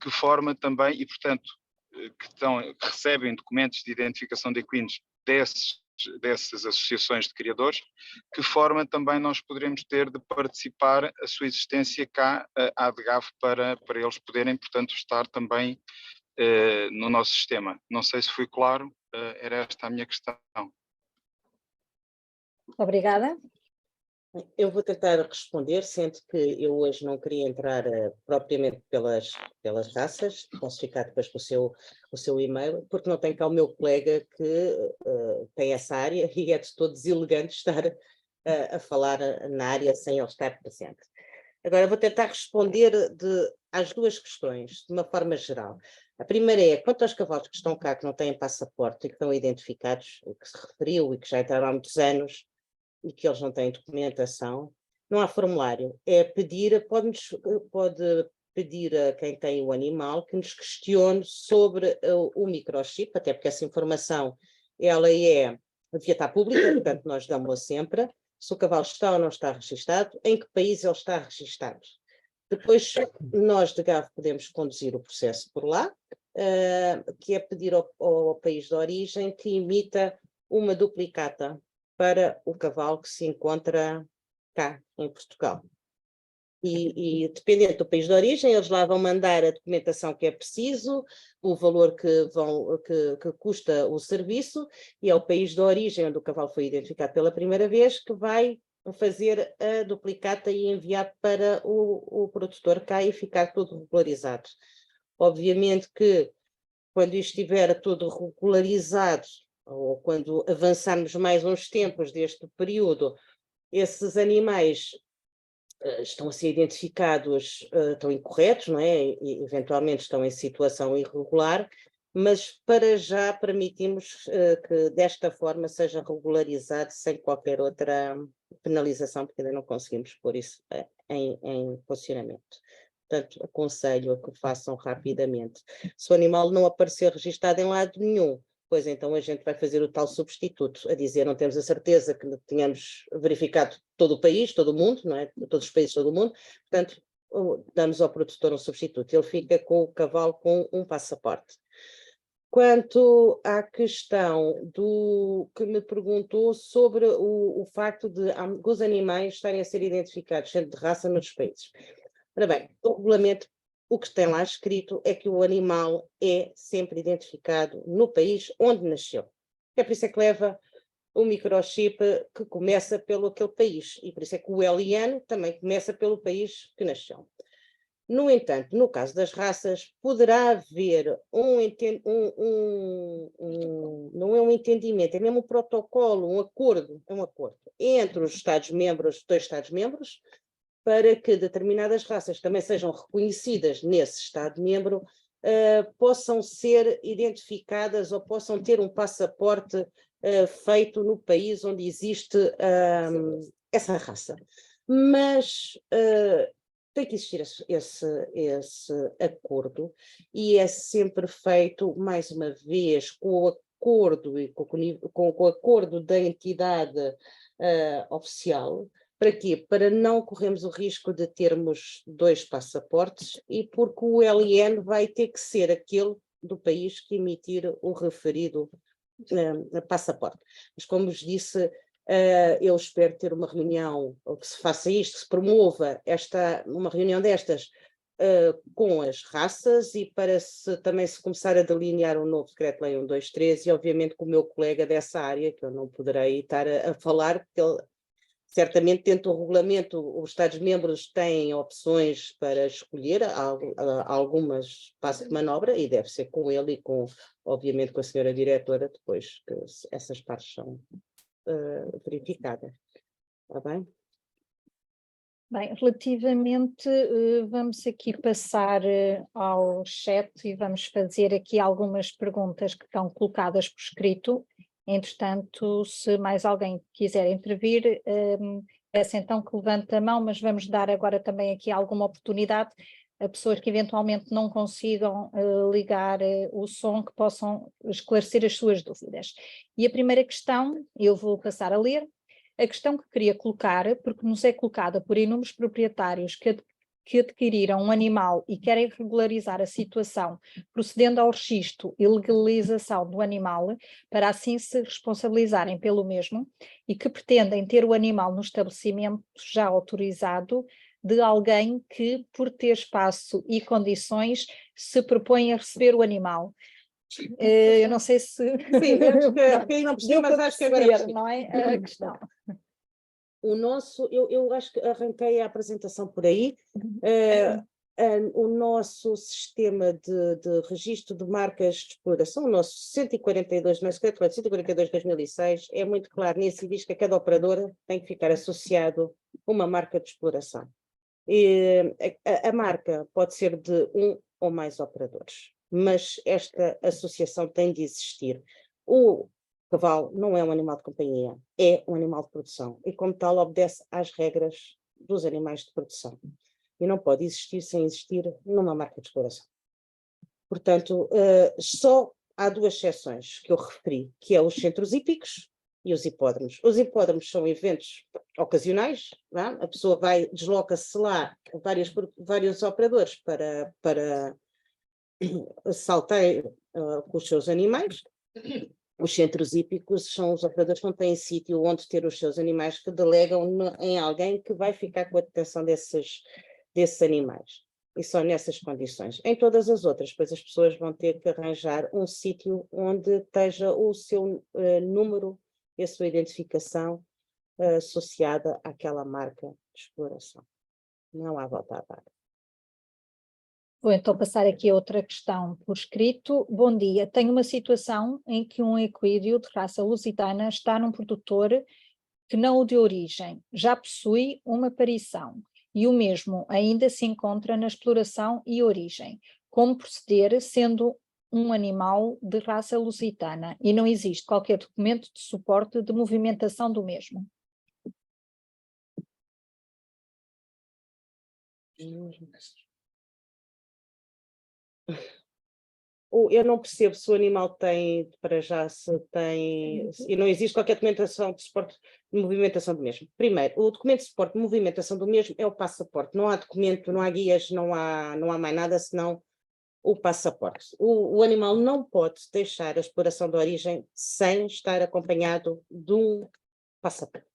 que forma também, e portanto, que recebem documentos de identificação de equinos dessas associações de criadores, que forma também nós poderemos ter de participar a sua existência cá, à ADGAV, para eles poderem, portanto, estar também no nosso sistema. Não sei se fui claro, era esta a minha questão. Obrigada. Eu vou tentar responder, sendo que eu hoje não queria entrar propriamente pelas raças, posso ficar depois com o seu e-mail, porque não tem cá o meu colega que tem essa área e é de todo deselegante estar a falar na área sem ele estar presente. Agora vou tentar responder às duas questões, de uma forma geral. A primeira é, quanto aos cavalos que estão cá, que não têm passaporte e que estão identificados, o que se referiu e que já entraram há muitos anos, e que eles não têm documentação, não há formulário. Pode pedir a quem tem o animal que nos questione sobre o microchip, até porque essa informação ela devia estar pública, portanto nós damos-la sempre, se o cavalo está ou não está registado, em que país ele está registado. Depois nós de GAV podemos conduzir o processo por lá, que é pedir ao país de origem que emita uma duplicata para o cavalo que se encontra cá, em Portugal. E dependendo do país de origem, eles lá vão mandar a documentação que é preciso, o valor que custa o serviço, e é o país de origem onde o cavalo foi identificado pela primeira vez que vai fazer a duplicata e enviar para o produtor cá e ficar tudo regularizado. Obviamente que quando isto estiver tudo regularizado, ou quando avançarmos mais uns tempos deste período, esses animais estão a ser identificados, estão incorretos, não é? E, eventualmente estão em situação irregular, mas para já permitimos que desta forma seja regularizado sem qualquer outra penalização, porque ainda não conseguimos pôr isso em funcionamento. Portanto, aconselho a que façam rapidamente. Se o animal não aparecer registado em lado nenhum, pois então a gente vai fazer o tal substituto, a dizer, não temos a certeza que tenhamos verificado todo o país, todo o mundo, não é? Todos os países, todo o mundo, portanto, damos ao produtor um substituto. Ele fica com o cavalo com um passaporte. Quanto à questão que me perguntou sobre o facto de alguns animais estarem a ser identificados sendo de raça noutros países. Ora bem, o regulamento, o que tem lá escrito é que o animal é sempre identificado no país onde nasceu. É por isso é que leva o microchip que começa pelo aquele país, e por isso é que o LIN também começa pelo país que nasceu. No entanto, no caso das raças, poderá haver não é um entendimento, é mesmo um protocolo, um acordo entre os Estados-membros, 2 Estados-membros, para que determinadas raças também sejam reconhecidas nesse Estado-membro, possam ser identificadas ou possam ter um passaporte feito no país onde existe essa raça. Mas tem que existir esse acordo, e é sempre feito, mais uma vez, com o acordo e com o acordo da entidade oficial. Para quê? Para não corrermos o risco de termos 2 passaportes, e porque o LN vai ter que ser aquele do país que emitir o referido passaporte. Mas, como vos disse, eu espero ter uma reunião, ou que se faça isto, que se promova uma reunião destas com as raças, e para também se começar a delinear um novo decreto-lei 123, e obviamente com o meu colega dessa área, que eu não poderei estar a falar, porque ele certamente, dentro do regulamento, os Estados-membros têm opções para escolher, algumas espaço de manobra, e deve ser com ele e obviamente com a senhora diretora, depois que essas partes são verificadas. Está bem? Bem, relativamente, vamos aqui passar ao chat e vamos fazer aqui algumas perguntas que estão colocadas por escrito. Entretanto, se mais alguém quiser intervir, peço então que levante a mão, mas vamos dar agora também aqui alguma oportunidade a pessoas que eventualmente não consigam ligar o som, que possam esclarecer as suas dúvidas. E a primeira questão, eu vou passar a ler, a questão que queria colocar, porque nos é colocada por inúmeros proprietários que adquiriram um animal e querem regularizar a situação, procedendo ao registro e legalização do animal, para assim se responsabilizarem pelo mesmo, e que pretendem ter o animal no estabelecimento já autorizado de alguém que, por ter espaço e condições, se propõe a receber o animal. Eu não sei se... Sim, acho que não percebi, mas acho que agora percebi. Não é a questão. Eu acho que arranquei a apresentação por aí. O nosso sistema de registro de marcas de exploração, o nosso 142, no decreto 142/2006, é muito claro nisso, e diz que a cada operadora tem que ficar associado uma marca de exploração. E a marca pode ser de um ou mais operadores, mas esta associação tem de existir. O cavalo não é um animal de companhia, é um animal de produção, e como tal obedece às regras dos animais de produção, e não pode existir sem existir numa marca de exploração. Portanto, só há 2 exceções que eu referi, que é os centros hípicos e os hipódromos. Os hipódromos são eventos ocasionais, não é? A pessoa desloca-se lá, vários operadores para salteio com os seus animais. Os centros hípicos são os operadores que não têm sítio onde ter os seus animais, que delegam em alguém que vai ficar com a detenção desses animais. E só nessas condições. Em todas as outras, pois as pessoas vão ter que arranjar um sítio onde esteja o seu número e a sua identificação associada àquela marca de exploração. Não há volta a dar. Vou então passar aqui a outra questão por escrito. Bom dia, tenho uma situação em que um equídeo de raça lusitana está num produtor que não o de origem, já possui uma aparição, e o mesmo ainda se encontra na exploração e origem. Como proceder, sendo um animal de raça lusitana e não existe qualquer documento de suporte de movimentação do mesmo? Eu não percebo se o animal tem, para já, e não existe qualquer documentação de suporte de movimentação do mesmo. Primeiro, o documento de suporte de movimentação do mesmo é o passaporte. Não há documento, não há guias, não há mais nada senão o passaporte. O animal não pode deixar a exploração de origem sem estar acompanhado de um passaporte.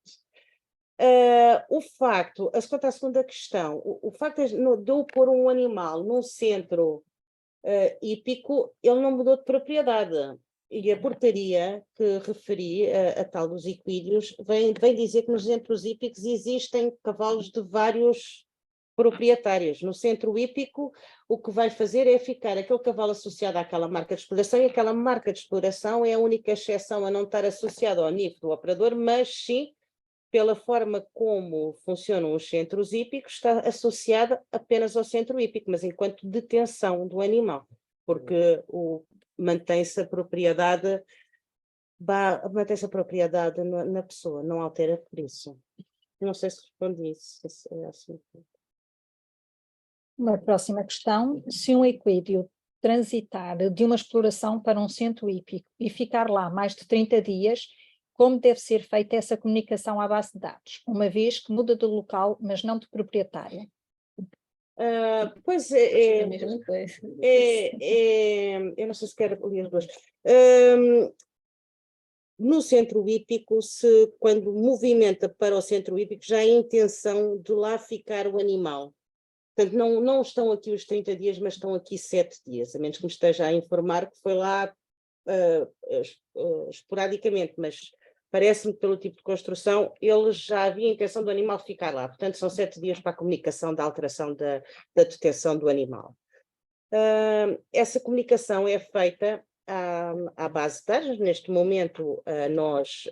Quanto à segunda questão, o facto de eu pôr um animal num centro hípico, ele não mudou de propriedade, e a portaria que referi, a tal dos equídeos, vem dizer que nos centros hípicos existem cavalos de vários proprietárias. No centro hípico, o que vai fazer é ficar aquele cavalo associado àquela marca de exploração, e aquela marca de exploração é a única exceção a não estar associada ao nível do operador, mas sim, pela forma como funcionam os centros hípicos, está associada apenas ao centro hípico, mas enquanto detenção do animal, porque mantém-se a propriedade na pessoa, não altera por isso. Não sei se respondi isso. Se é assim. Uma próxima questão: se um equídeo transitar de uma exploração para um centro hípico e ficar lá mais de 30 dias, como deve ser feita essa comunicação à base de dados, uma vez que muda de local, mas não de proprietário? Pois É a mesma coisa. eu não sei se quero ler as duas. No centro hípico, quando movimenta para o centro hípico, já há a intenção de lá ficar o animal. Portanto, não estão aqui os 30 dias, mas estão aqui 7 dias, a menos que me esteja a informar que foi lá esporadicamente, mas parece-me que pelo tipo de construção, eles já havia a intenção do animal ficar lá. Portanto, são 7 dias para a comunicação da alteração da detenção do animal. Essa comunicação é feita à base de dados, neste momento a nós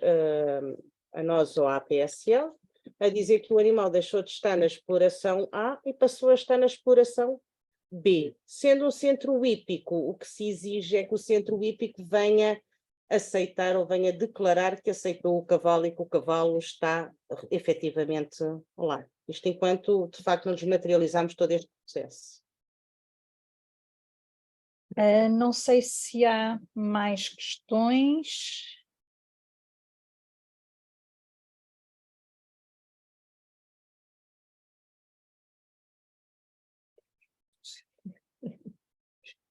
ou à PSL, a dizer que o animal deixou de estar na exploração A e passou a estar na exploração B. Sendo um centro hípico, o que se exige é que o centro hípico venha aceitar ou venha declarar que aceitou o cavalo e que o cavalo está efetivamente lá. Isto enquanto, de facto, não desmaterializamos todo este processo. Não sei se há mais questões.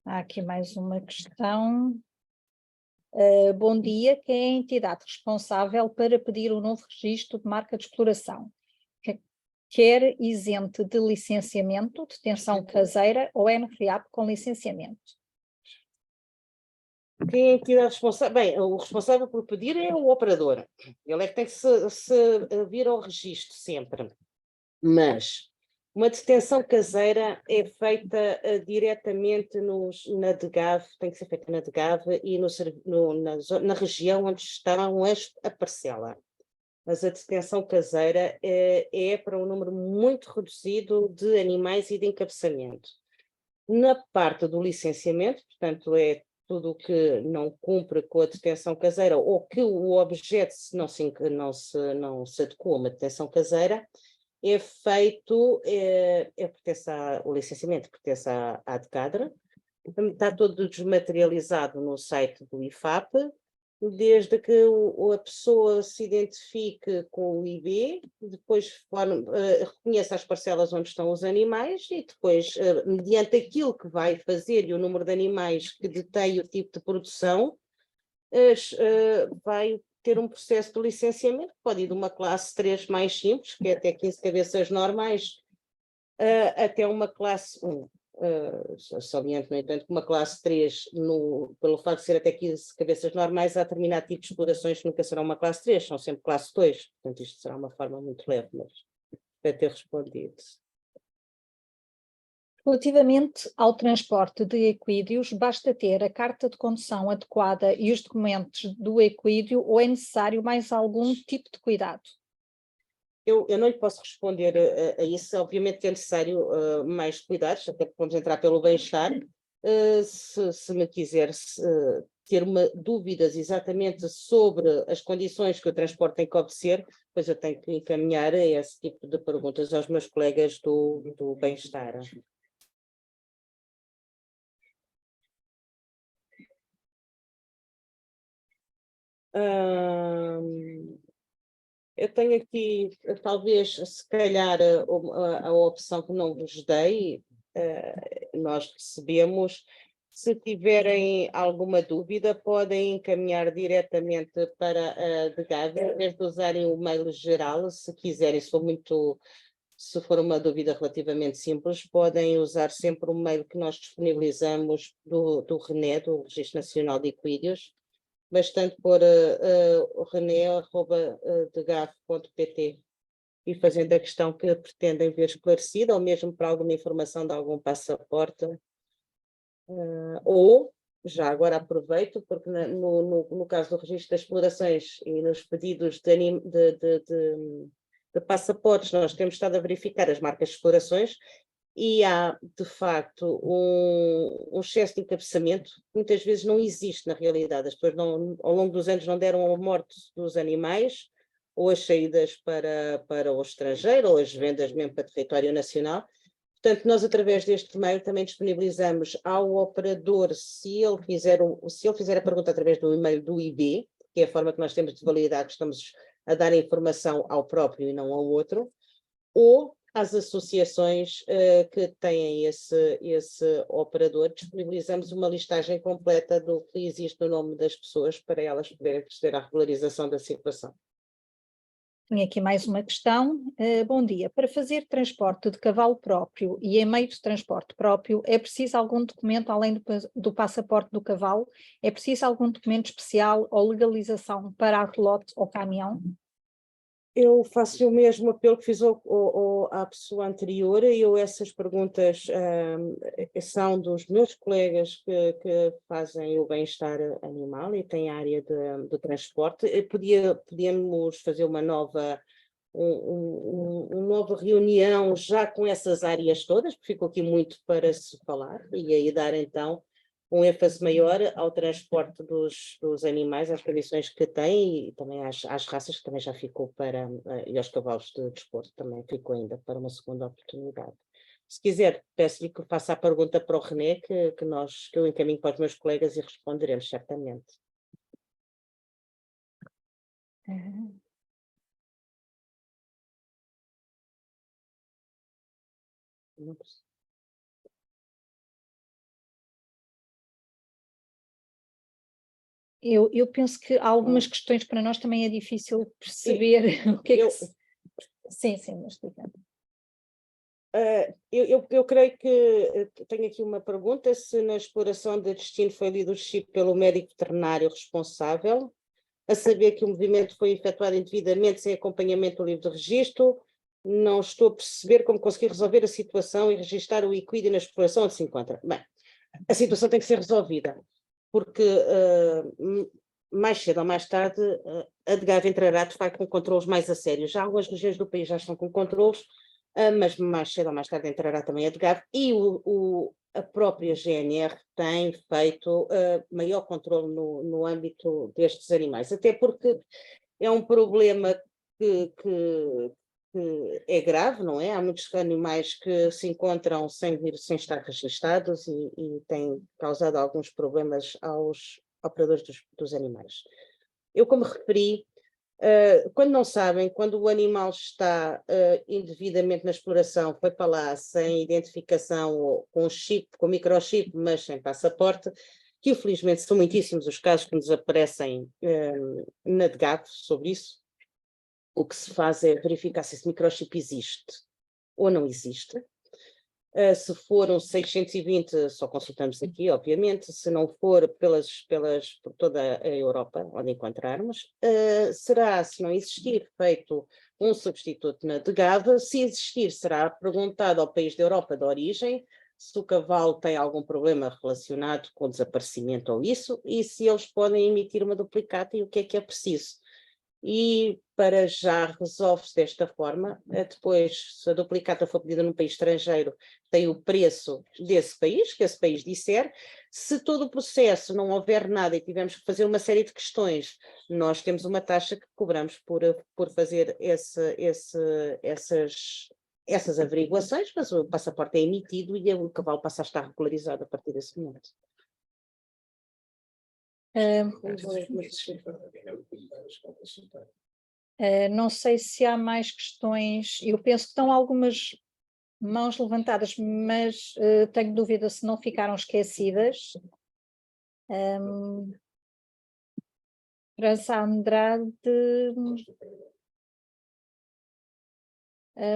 Há aqui mais uma questão. Bom dia, quem é a entidade responsável para pedir o novo registro de marca de exploração? Quer isente de licenciamento, detenção caseira ou NREAP com licenciamento? Quem é a entidade responsável? Bem, o responsável por pedir é o operador. Ele é que tem que se vir ao registro sempre. Mas uma detenção caseira é feita diretamente na DGAV, tem que ser feita na DGAV e na região onde está a parcela. Mas a detenção caseira é para um número muito reduzido de animais e de encabeçamento. Na parte do licenciamento, portanto, é tudo o que não cumpre com a detenção caseira ou que o objeto não se adequa a uma detenção caseira, é feito, o licenciamento pertence à ADCADRE, está todo desmaterializado no site do IFAP, desde que a pessoa se identifique com o IB, depois reconheça as parcelas onde estão os animais e depois, mediante aquilo que vai fazer e o número de animais que detém o tipo de produção, vai ter um processo de licenciamento, pode ir de uma classe 3 mais simples, que é até 15 cabeças normais, até uma classe 1. Saliento, no entanto, que uma classe 3, pelo facto de ser até 15 cabeças normais, há determinado tipo de explorações que nunca serão uma classe 3, são sempre classe 2. Portanto, isto será uma forma muito leve, mas espero ter respondido. Relativamente ao transporte de equídeos, basta ter a carta de condução adequada e os documentos do equídeo ou é necessário mais algum tipo de cuidado? Eu não lhe posso responder a isso, obviamente que é necessário mais cuidados, até porque vamos entrar pelo bem-estar. Se me quiser ter dúvidas exatamente sobre as condições que o transporte tem que obedecer, pois eu tenho que encaminhar esse tipo de perguntas aos meus colegas do bem-estar. Eu tenho aqui, talvez, se calhar, a opção que não vos dei, nós recebemos. Se tiverem alguma dúvida, podem encaminhar diretamente para a DGAV, em vez de usarem o mail geral, se quiserem, se for uma dúvida relativamente simples, podem usar sempre o mail que nós disponibilizamos do RNE, do Registro Nacional de Equídeos, bastante por rené@dgaf.pt. e fazendo a questão que pretendem ver esclarecida, ou mesmo para alguma informação de algum passaporte, ou, já agora aproveito, porque no caso do registro das explorações e nos pedidos de passaportes, nós temos estado a verificar as marcas de explorações e há, de facto, um excesso de encabeçamento que muitas vezes não existe na realidade. As pessoas ao longo dos anos não deram a morte dos animais, ou as saídas para o estrangeiro, ou as vendas mesmo para território nacional. Portanto, nós através deste meio também disponibilizamos ao operador, se ele fizer a pergunta através do e-mail do IB, que é a forma que nós temos de validar que estamos a dar a informação ao próprio e não ao outro, ou às associações que têm esse operador, disponibilizamos uma listagem completa do que existe no nome das pessoas para elas poderem proceder à regularização da situação. Tenho aqui mais uma questão. Bom dia. Para fazer transporte de cavalo próprio e em meio de transporte próprio, é preciso algum documento além do passaporte do cavalo? É preciso algum documento especial ou legalização para a relote ou caminhão? Eu faço o mesmo apelo que fiz à pessoa anterior. Essas perguntas são dos meus colegas que fazem o bem-estar animal e têm a área de transporte. Podíamos fazer uma nova reunião já com essas áreas todas, porque ficou aqui muito para se falar, e aí dar então um ênfase maior ao transporte dos animais, às condições que têm e também às raças, que também já ficou e aos cavalos de desporto também ficou ainda para uma segunda oportunidade. Se quiser, peço-lhe que faça a pergunta para o René, que eu encaminho para os meus colegas e responderemos certamente. Eu penso que há algumas questões para nós também é difícil perceber o que é que Sim, mas explica. Eu creio que tenho aqui uma pergunta, se na exploração de destino foi lido o chip pelo médico veterinário responsável, a saber que o movimento foi efetuado indevidamente sem acompanhamento do livro de registro. Não estou a perceber como conseguir resolver a situação e registrar o equídeo na exploração onde se encontra. Bem, a situação tem que ser resolvida, porque mais cedo ou mais tarde a DGAV entrará de facto com controles mais a sério. Já algumas regiões do país já estão com controles, mas mais cedo ou mais tarde entrará também a DGAV e a própria GNR tem feito maior controle no âmbito destes animais, até porque é um problema que é grave, não é? Há muitos animais que se encontram sem estar registados e têm causado alguns problemas aos operadores dos animais. Eu, como referi, quando não sabem, quando o animal está indevidamente na exploração, foi para lá sem identificação, ou com chip, com microchip, mas sem passaporte, que infelizmente são muitíssimos os casos que nos aparecem na DGAV sobre isso. O que se faz é verificar se esse microchip existe ou não existe. Se for um 620, só consultamos aqui, obviamente. Se não for por toda a Europa, onde encontrarmos, será, se não existir, feito um substituto na DGAV. Se existir, será perguntado ao país da Europa de origem se o cavalo tem algum problema relacionado com o desaparecimento ou isso, e se eles podem emitir uma duplicata e o que é preciso. E para já resolve-se desta forma. Depois, se a duplicata for pedida num país estrangeiro, tem o preço desse país, que esse país disser. Se todo o processo não houver nada e tivermos que fazer uma série de questões, nós temos uma taxa que cobramos por fazer essas averiguações, mas o passaporte é emitido e o cavalo passa a estar regularizado a partir desse momento. Não sei se há mais questões. Eu penso que estão algumas mãos levantadas, mas tenho dúvida se não ficaram esquecidas. França Andrade,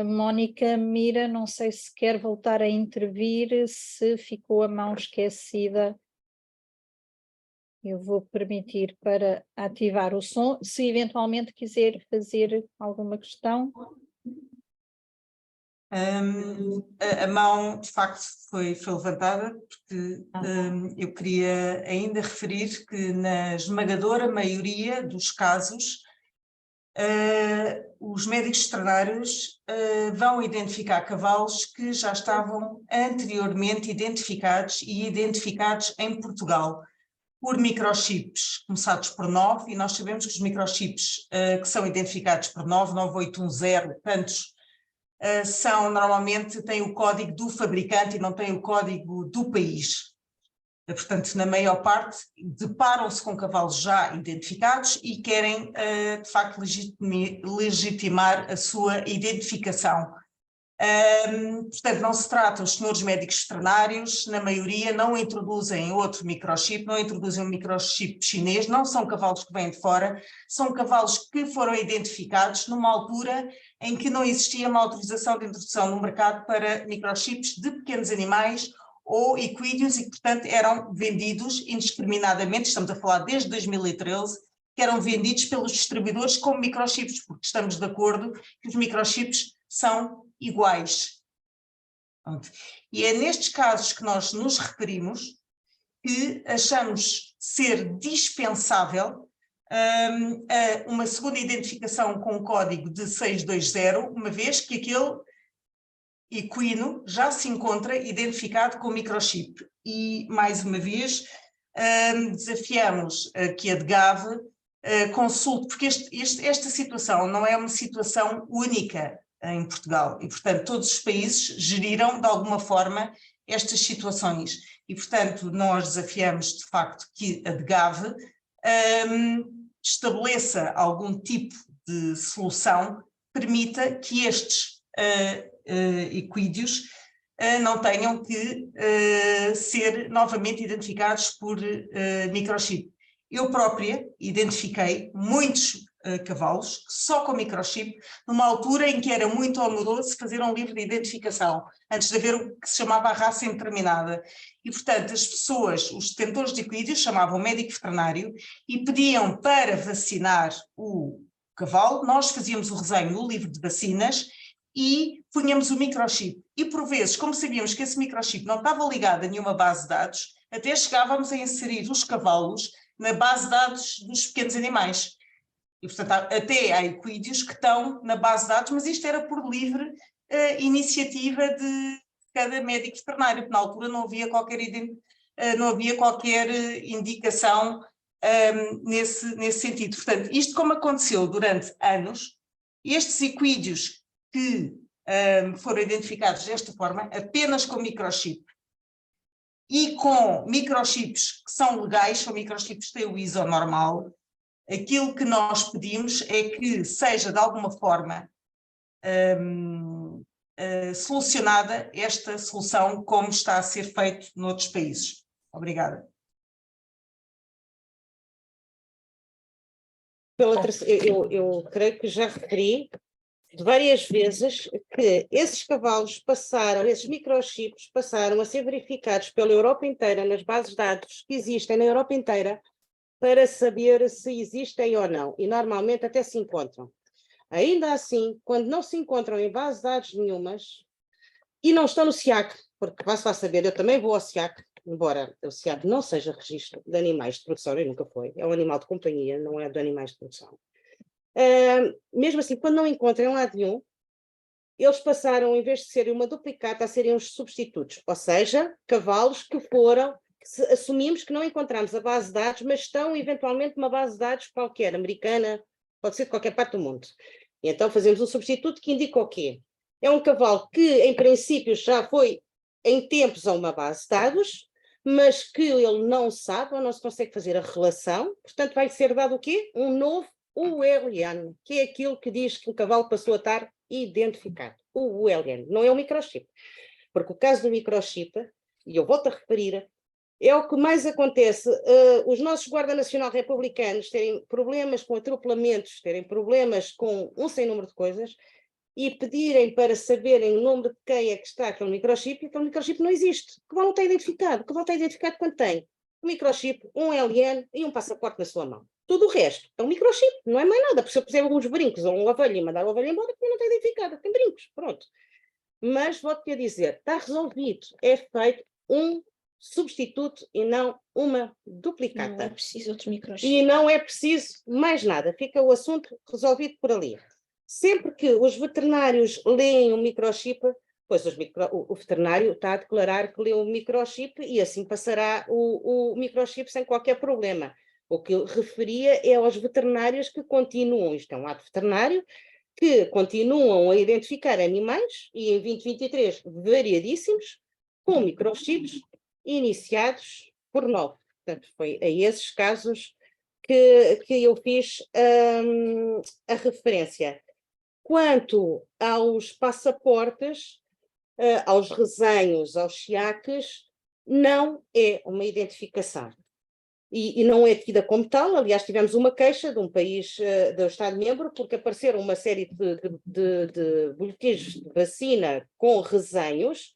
Mónica Mira, não sei se quer voltar a intervir, se ficou a mão esquecida. Eu vou permitir para ativar o som, se eventualmente quiser fazer alguma questão. A mão, de facto, foi levantada, porque eu queria ainda referir que na esmagadora maioria dos casos, os médicos veterinários vão identificar cavalos que já estavam anteriormente identificados e identificados em Portugal por microchips começados por 9, e nós sabemos que os microchips que são identificados por 9810, tantos, normalmente têm o código do fabricante e não têm o código do país. Portanto, na maior parte, deparam-se com cavalos já identificados e querem, de facto, legitimar a sua identificação. Portanto, não se trata, os senhores médicos veterinários, na maioria, não introduzem outro microchip, não introduzem um microchip chinês, não são cavalos que vêm de fora, são cavalos que foram identificados numa altura em que não existia uma autorização de introdução no mercado para microchips de pequenos animais ou equídeos e que, portanto, eram vendidos indiscriminadamente, estamos a falar desde 2013, que eram vendidos pelos distribuidores como microchips, porque estamos de acordo que os microchips são iguais. E é nestes casos que nós nos referimos que achamos ser dispensável uma segunda identificação com o código de 620, uma vez que aquele equino já se encontra identificado com microchip. E, mais uma vez, desafiamos que a DGAV consulte, porque esta situação não é uma situação única em Portugal e, portanto, todos os países geriram de alguma forma estas situações e, portanto, nós desafiamos de facto que a DGAV estabeleça algum tipo de solução que permita que estes equídeos não tenham que ser novamente identificados por microchip. Eu própria identifiquei muitos cavalos só com microchip, numa altura em que era muito oneroso fazer um livro de identificação, antes de haver o que se chamava a raça indeterminada. E, portanto, as pessoas, os detentores de equídeos, chamavam o médico veterinário e pediam para vacinar o cavalo, nós fazíamos o resenho no livro de vacinas e punhamos o microchip. E, por vezes, como sabíamos que esse microchip não estava ligado a nenhuma base de dados, até chegávamos a inserir os cavalos na base de dados dos pequenos animais. E, portanto, até há equídeos que estão na base de dados, mas isto era por livre iniciativa de cada médico veterinário, porque na altura não havia qualquer indicação nesse sentido. Portanto, isto como aconteceu durante anos, estes equídeos que foram identificados desta forma, apenas com microchip, e com microchips que são legais, são microchips que têm o ISO normal, aquilo que nós pedimos é que seja de alguma forma solucionada esta solução como está a ser feito noutros países. Obrigada. Eu creio que já referi de várias vezes que esses cavalos esses microchips passaram a ser verificados pela Europa inteira, nas bases de dados que existem na Europa inteira, para saber se existem ou não, e normalmente até se encontram. Ainda assim, quando não se encontram em bases de dados nenhumas, e não estão no SIAC, porque vai-se lá saber, eu também vou ao SIAC, embora o SIAC não seja registro de animais de produção, e nunca foi, é um animal de companhia, não é de animais de produção. Mesmo assim, quando não encontram em lado nenhum, eles passaram, em vez de serem uma duplicata, a serem uns substitutos, ou seja, cavalos que foram, assumimos que não encontramos a base de dados, mas estão eventualmente numa base de dados qualquer, americana, pode ser de qualquer parte do mundo. E então fazemos um substituto que indica o quê? É um cavalo que, em princípio, já foi em tempos a uma base de dados, mas que ele não sabe ou não se consegue fazer a relação, portanto vai ser dado o quê? Um novo ULN, que é aquilo que diz que o cavalo passou a estar identificado. O ULN, não é o microchip. Porque o caso do microchip, e eu volto a referir, é o que mais acontece. Os nossos guarda nacional republicanos terem problemas com atropelamentos, terem problemas com um sem número de coisas, e pedirem para saberem o nome de quem é que está aquele microchip, e aquele microchip não existe. O cavalo não está identificado. O cavalo está identificado quando tem um microchip, um LN e um passaporte na sua mão. Tudo o resto é um microchip, não é mais nada, porque se eu puser alguns brincos ou uma ovelha e mandar a ovelha embora, não está identificada, tem brincos, pronto. mas vou-te a dizer, está resolvido, é feito um substituto e não uma duplicata. Não é preciso outro E microchip. não é preciso mais nada, fica o assunto resolvido por ali. Sempre que os veterinários leem um microchip, pois o veterinário está a declarar que lê um microchip e assim passará o microchip sem qualquer problema. O que eu referia é aos veterinários que continuam, isto é um ato veterinário, que continuam a identificar animais, e em 2023 variadíssimos, com microchips iniciados por novo. Portanto, foi a esses casos que eu fiz a referência. Quanto aos passaportes, aos resenhos, aos chiaques, não é uma identificação. E não é tida como tal. Aliás, tivemos uma queixa de um país do Estado-membro, porque apareceram uma série de boletins de vacina com resenhos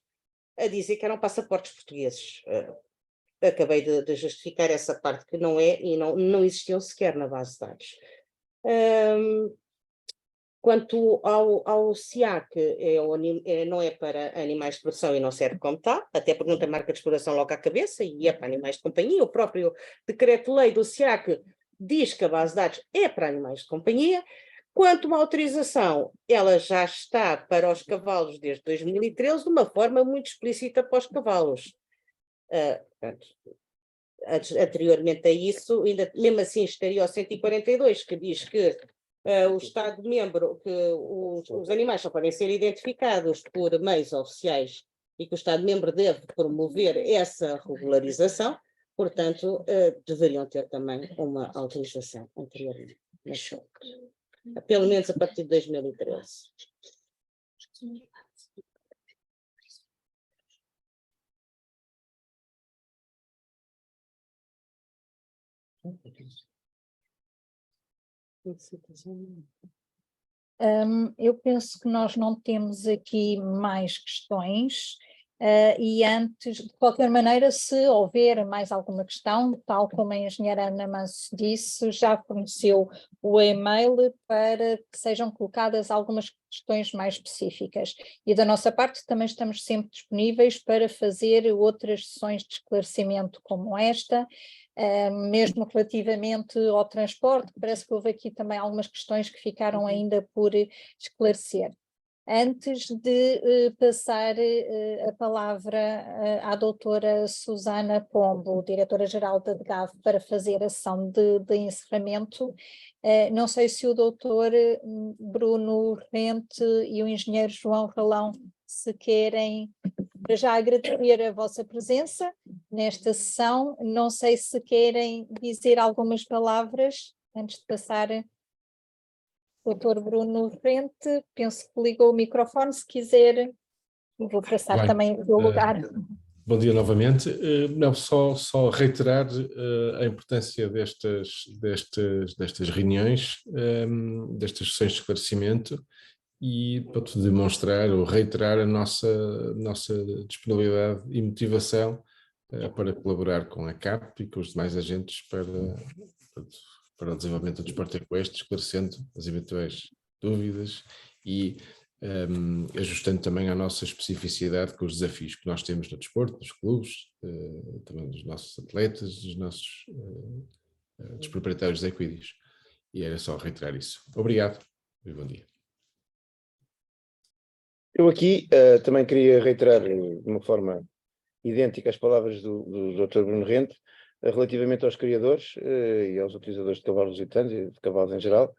a dizer que eram passaportes portugueses. Acabei de justificar essa parte que não é, e não existiam sequer na base de dados. Quanto ao SIAC, não é para animais de produção e não serve como tal, até porque não tem marca de exploração logo à cabeça e é para animais de companhia. O próprio decreto-lei do SIAC diz que a base de dados é para animais de companhia. Quanto à autorização, ela já está para os cavalos desde 2013, de uma forma muito explícita para os cavalos. Anteriormente a isso, ainda, mesmo assim estaria o 142, que diz que o Estado-membro, que os animais só podem ser identificados por meios oficiais e que o Estado-membro deve promover essa regularização, portanto, deveriam ter também uma autorização anteriormente. Mas, pelo menos a partir de 2013. Eu penso que nós não temos aqui mais questões e antes, de qualquer maneira, se houver mais alguma questão, tal como a engenheira Ana Manso disse, já forneceu o e-mail para que sejam colocadas algumas questões mais específicas. E da nossa parte também estamos sempre disponíveis para fazer outras sessões de esclarecimento como esta, mesmo relativamente ao transporte, parece que houve aqui também algumas questões que ficaram ainda por esclarecer. Antes de passar a palavra à doutora Susana Pombo, diretora-geral da DGAV, para fazer a sessão de encerramento, não sei se o doutor Bruno Rente e o engenheiro João Ralão se querem, para já agradecer a vossa presença nesta sessão, não sei se querem dizer algumas palavras antes de passar. Doutor Bruno Rente, penso que ligou o microfone, se quiser, vou passar Bem, também o lugar. Bom dia novamente. Não, só reiterar a importância destas reuniões, destas sessões de esclarecimento e para demonstrar ou reiterar a nossa disponibilidade e motivação para colaborar com a CAP e com os demais agentes para o desenvolvimento do desporto equestre, esclarecendo as eventuais dúvidas e ajustando também a nossa especificidade com os desafios que nós temos no desporto, nos clubes, também dos nossos atletas, dos proprietários de equídeos. E era só reiterar isso. Obrigado e bom dia. Eu aqui também queria reiterar de uma forma idêntica as palavras do Dr. Bruno Rente, relativamente aos criadores e aos utilizadores de cavalos lusitanos e de cavalos em geral.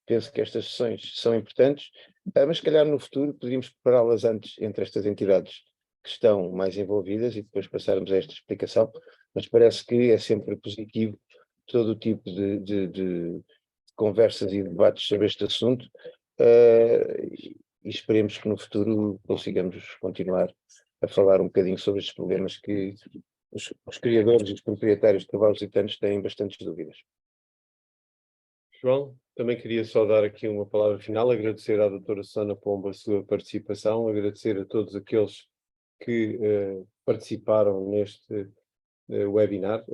Penso que estas sessões são importantes, mas se calhar no futuro poderíamos prepará-las antes entre estas entidades que estão mais envolvidas e depois passarmos a esta explicação, mas parece que é sempre positivo todo o tipo de conversas e debates sobre este assunto e esperemos que no futuro consigamos continuar a falar um bocadinho sobre estes problemas que os criadores e os proprietários de cavalos lusitanos têm bastantes dúvidas. João, também queria só dar aqui uma palavra final, agradecer à doutora Susana Pombo a sua participação, agradecer a todos aqueles que participaram neste webinar.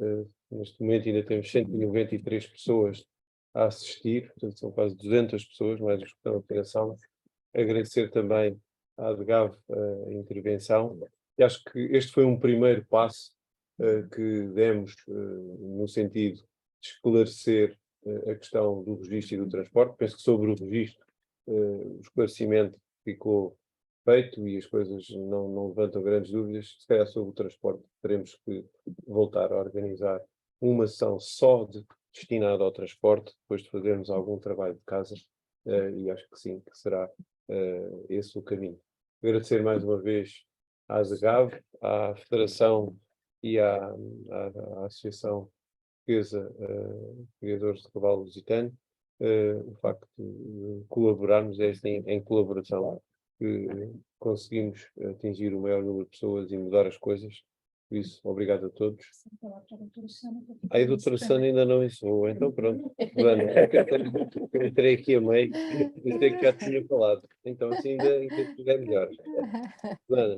Neste momento ainda temos 193 pessoas a assistir, portanto são quase 200 pessoas, mais os que estão aqui na sala. Agradecer também à ADGAV a intervenção. E acho que este foi um primeiro passo que demos no sentido de esclarecer a questão do registro e do transporte. Penso que sobre o registro o esclarecimento ficou feito e as coisas não levantam grandes dúvidas. Se calhar sobre o transporte teremos que voltar a organizar uma sessão só destinada ao transporte, depois de fazermos algum trabalho de casa, e acho que sim, que será esse o caminho. Agradecer mais uma vez à ASAGAV, à Federação e à Associação Portuguesa de Criadores de Cavalo Lusitano, o facto de colaborarmos em colaboração, que conseguimos atingir o maior número de pessoas e mudar as coisas. Por isso, obrigado a todos. A doutora Sânia ainda não encerrou, então pronto. Ana, eu entrei aqui a meio, pensei que já tinha falado, então assim ainda é melhor. Ana.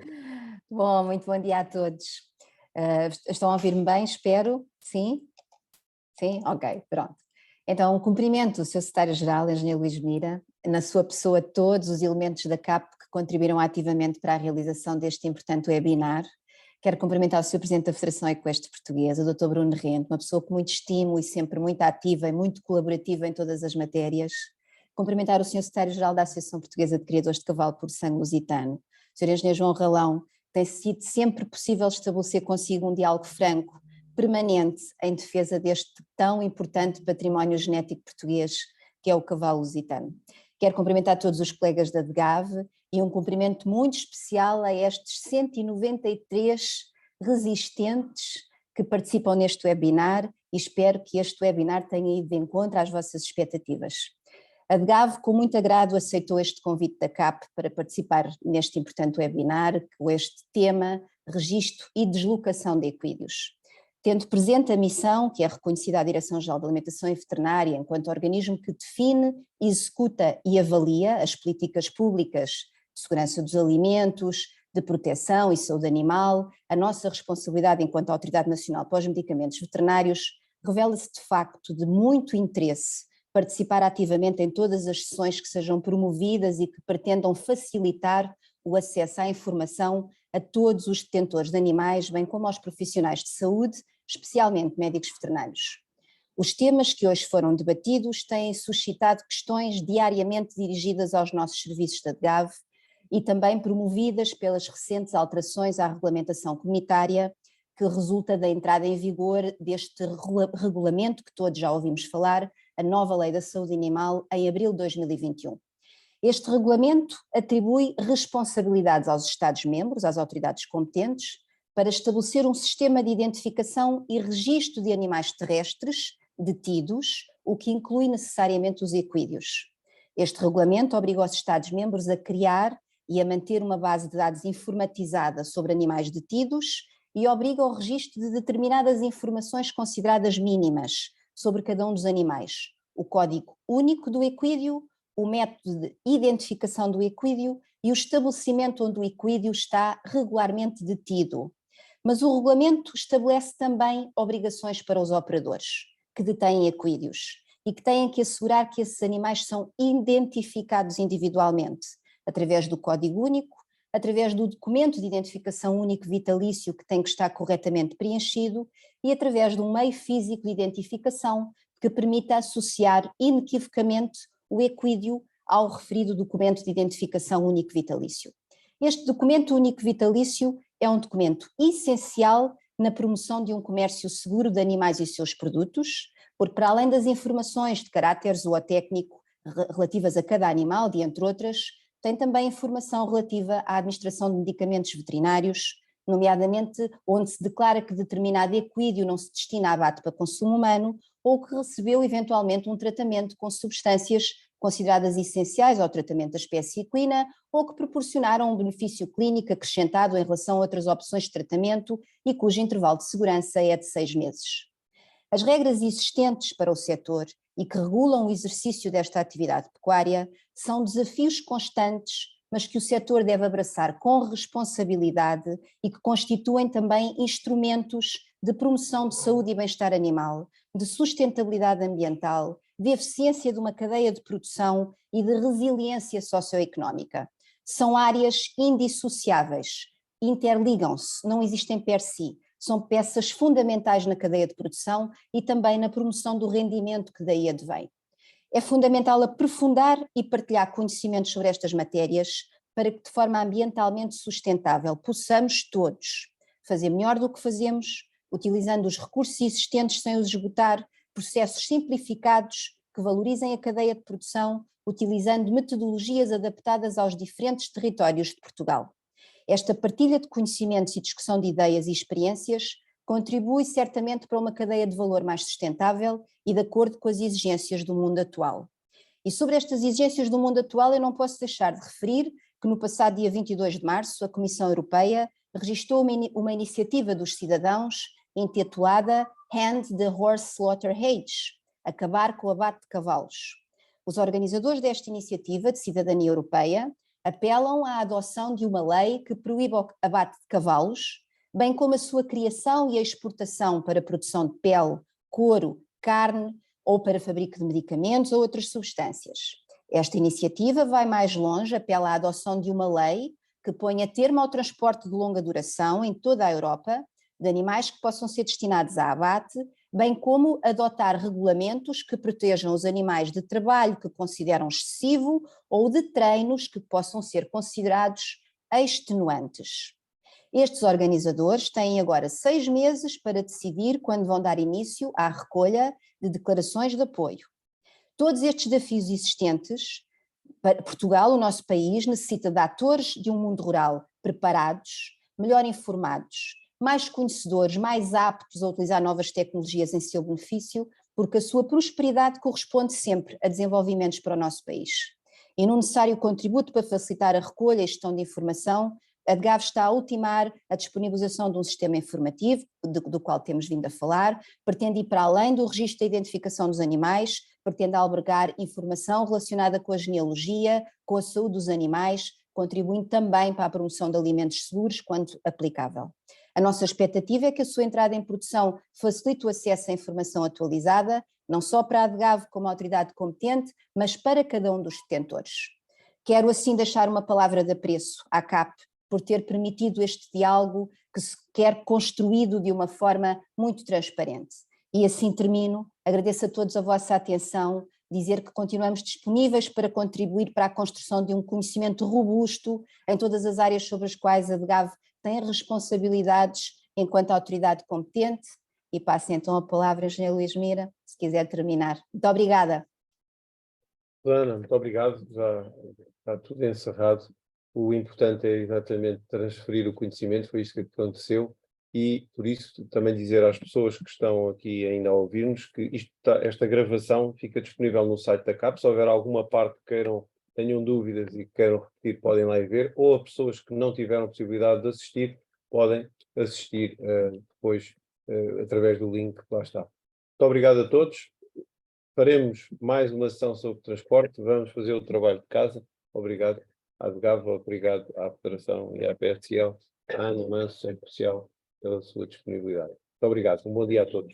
Bom, muito bom dia a todos. Estão a ouvir-me bem, espero? Sim? Sim? Ok, pronto. Então, cumprimento o Sr. Secretário-Geral, Engenheiro Luís Mira, na sua pessoa todos os elementos da CAP que contribuíram ativamente para a realização deste importante webinar. Quero cumprimentar o Sr. Presidente da Federação Equestre Portuguesa, o Dr. Bruno Rente, uma pessoa com muito estímulo e sempre muito ativa e muito colaborativa em todas as matérias. Cumprimentar o Sr. Secretário-Geral da Associação Portuguesa de Criadores de Cavalo por Sangue Lusitano, o Sr. Engenheiro João Ralão, tem sido sempre possível estabelecer consigo um diálogo franco, permanente, em defesa deste tão importante património genético português que é o cavalo lusitano. Quero cumprimentar todos os colegas da ADGAV e um cumprimento muito especial a estes 193 resistentes que participam neste webinar e espero que este webinar tenha ido de encontro às vossas expectativas. A ADGAV, com muito agrado, aceitou este convite da CAP para participar neste importante webinar com este tema, registro e deslocação de equídeos. Tendo presente a missão, que é reconhecida à Direção-Geral de Alimentação e Veterinária enquanto organismo que define, executa e avalia as políticas públicas de segurança dos alimentos, de proteção e saúde animal, a nossa responsabilidade enquanto Autoridade Nacional para os Medicamentos Veterinários, revela-se de facto de muito interesse participar ativamente em todas as sessões que sejam promovidas e que pretendam facilitar o acesso à informação a todos os detentores de animais, bem como aos profissionais de saúde, especialmente médicos veterinários. Os temas que hoje foram debatidos têm suscitado questões diariamente dirigidas aos nossos serviços da ADGAV e também promovidas pelas recentes alterações à regulamentação comunitária que resulta da entrada em vigor deste regulamento que todos já ouvimos falar, a nova Lei da Saúde Animal, em abril de 2021. Este regulamento atribui responsabilidades aos Estados-membros, às autoridades competentes, para estabelecer um sistema de identificação e registro de animais terrestres detidos, o que inclui necessariamente os equídeos. Este regulamento obriga os Estados-membros a criar e a manter uma base de dados informatizada sobre animais detidos e obriga ao registro de determinadas informações consideradas mínimas sobre cada um dos animais, o código único do equídeo, o método de identificação do equídeo e o estabelecimento onde o equídeo está regularmente detido. Mas o regulamento estabelece também obrigações para os operadores que detêm equídeos e que têm que assegurar que esses animais são identificados individualmente, através do código único, através do documento de identificação único vitalício que tem que estar corretamente preenchido e através de um meio físico de identificação que permita associar inequivocamente o equídeo ao referido documento de identificação único vitalício. Este documento único vitalício é um documento essencial na promoção de um comércio seguro de animais e seus produtos, porque para além das informações de caráter zootécnico relativas a cada animal, de entre outras, tem também informação relativa à administração de medicamentos veterinários, nomeadamente onde se declara que determinado equídeo não se destina a abate para consumo humano ou que recebeu eventualmente um tratamento com substâncias consideradas essenciais ao tratamento da espécie equina ou que proporcionaram um benefício clínico acrescentado em relação a outras opções de tratamento e cujo intervalo de segurança é de 6 meses. As regras existentes para o setor e que regulam o exercício desta atividade pecuária são desafios constantes, mas que o setor deve abraçar com responsabilidade e que constituem também instrumentos de promoção de saúde e bem-estar animal, de sustentabilidade ambiental, de eficiência de uma cadeia de produção e de resiliência socioeconómica. São áreas indissociáveis, interligam-se, não existem per si, são peças fundamentais na cadeia de produção e também na promoção do rendimento que daí advém. É fundamental aprofundar e partilhar conhecimentos sobre estas matérias para que, de forma ambientalmente sustentável, possamos todos fazer melhor do que fazemos, utilizando os recursos existentes sem os esgotar, processos simplificados que valorizem a cadeia de produção, utilizando metodologias adaptadas aos diferentes territórios de Portugal. Esta partilha de conhecimentos e discussão de ideias e experiências contribui certamente para uma cadeia de valor mais sustentável e de acordo com as exigências do mundo atual. E sobre estas exigências do mundo atual eu não posso deixar de referir que no passado dia 22 de março a Comissão Europeia registrou uma iniciativa dos cidadãos intitulada End the Horse Slaughter Age, acabar com o abate de cavalos. Os organizadores desta iniciativa de cidadania europeia apelam à adoção de uma lei que proíba o abate de cavalos, bem como a sua criação e a exportação para a produção de pele, couro, carne ou para fabrico de medicamentos ou outras substâncias. Esta iniciativa vai mais longe, apela à adoção de uma lei que ponha termo ao transporte de longa duração em toda a Europa de animais que possam ser destinados a abate, bem como adotar regulamentos que protejam os animais de trabalho que consideram excessivo ou de treinos que possam ser considerados extenuantes. Estes organizadores têm agora 6 meses para decidir quando vão dar início à recolha de declarações de apoio. Todos estes desafios existentes, Portugal, o nosso país, necessita de atores de um mundo rural preparados, melhor informados, mais conhecedores, mais aptos a utilizar novas tecnologias em seu benefício, porque a sua prosperidade corresponde sempre a desenvolvimentos para o nosso país. E no necessário contributo para facilitar a recolha e gestão de informação, a DGAV está a ultimar a disponibilização de um sistema informativo, do qual temos vindo a falar, pretende ir para além do registro da identificação dos animais, pretende albergar informação relacionada com a genealogia, com a saúde dos animais, contribuindo também para a promoção de alimentos seguros quando aplicável. A nossa expectativa é que a sua entrada em produção facilite o acesso à informação atualizada, não só para a DGAV como autoridade competente, mas para cada um dos detentores. Quero assim deixar uma palavra de apreço à CAP por ter permitido este diálogo que se quer construído de uma forma muito transparente. E assim termino, agradeço a todos a vossa atenção, dizer que continuamos disponíveis para contribuir para a construção de um conhecimento robusto em todas as áreas sobre as quais a DGAV tem responsabilidades enquanto autoridade competente. E passo então a palavra a Engenheira Luís Mira, se quiser terminar. Muito obrigada. Susana, muito obrigado, já está tudo encerrado. O importante é exatamente transferir o conhecimento, foi isso que aconteceu, e por isso também dizer às pessoas que estão aqui ainda a ouvir-nos que esta gravação fica disponível no site da CAP. Se houver alguma parte que tenham dúvidas e queiram repetir, podem lá ir ver, ou as pessoas que não tiveram possibilidade de assistir, podem assistir depois através do link que lá está. Muito obrigado a todos. Faremos mais uma sessão sobre transporte, vamos fazer o trabalho de casa. Obrigado à DGAV, obrigado à Federação e à PSL, à Ana Manso, em especial, pela sua disponibilidade. Muito obrigado, um bom dia a todos.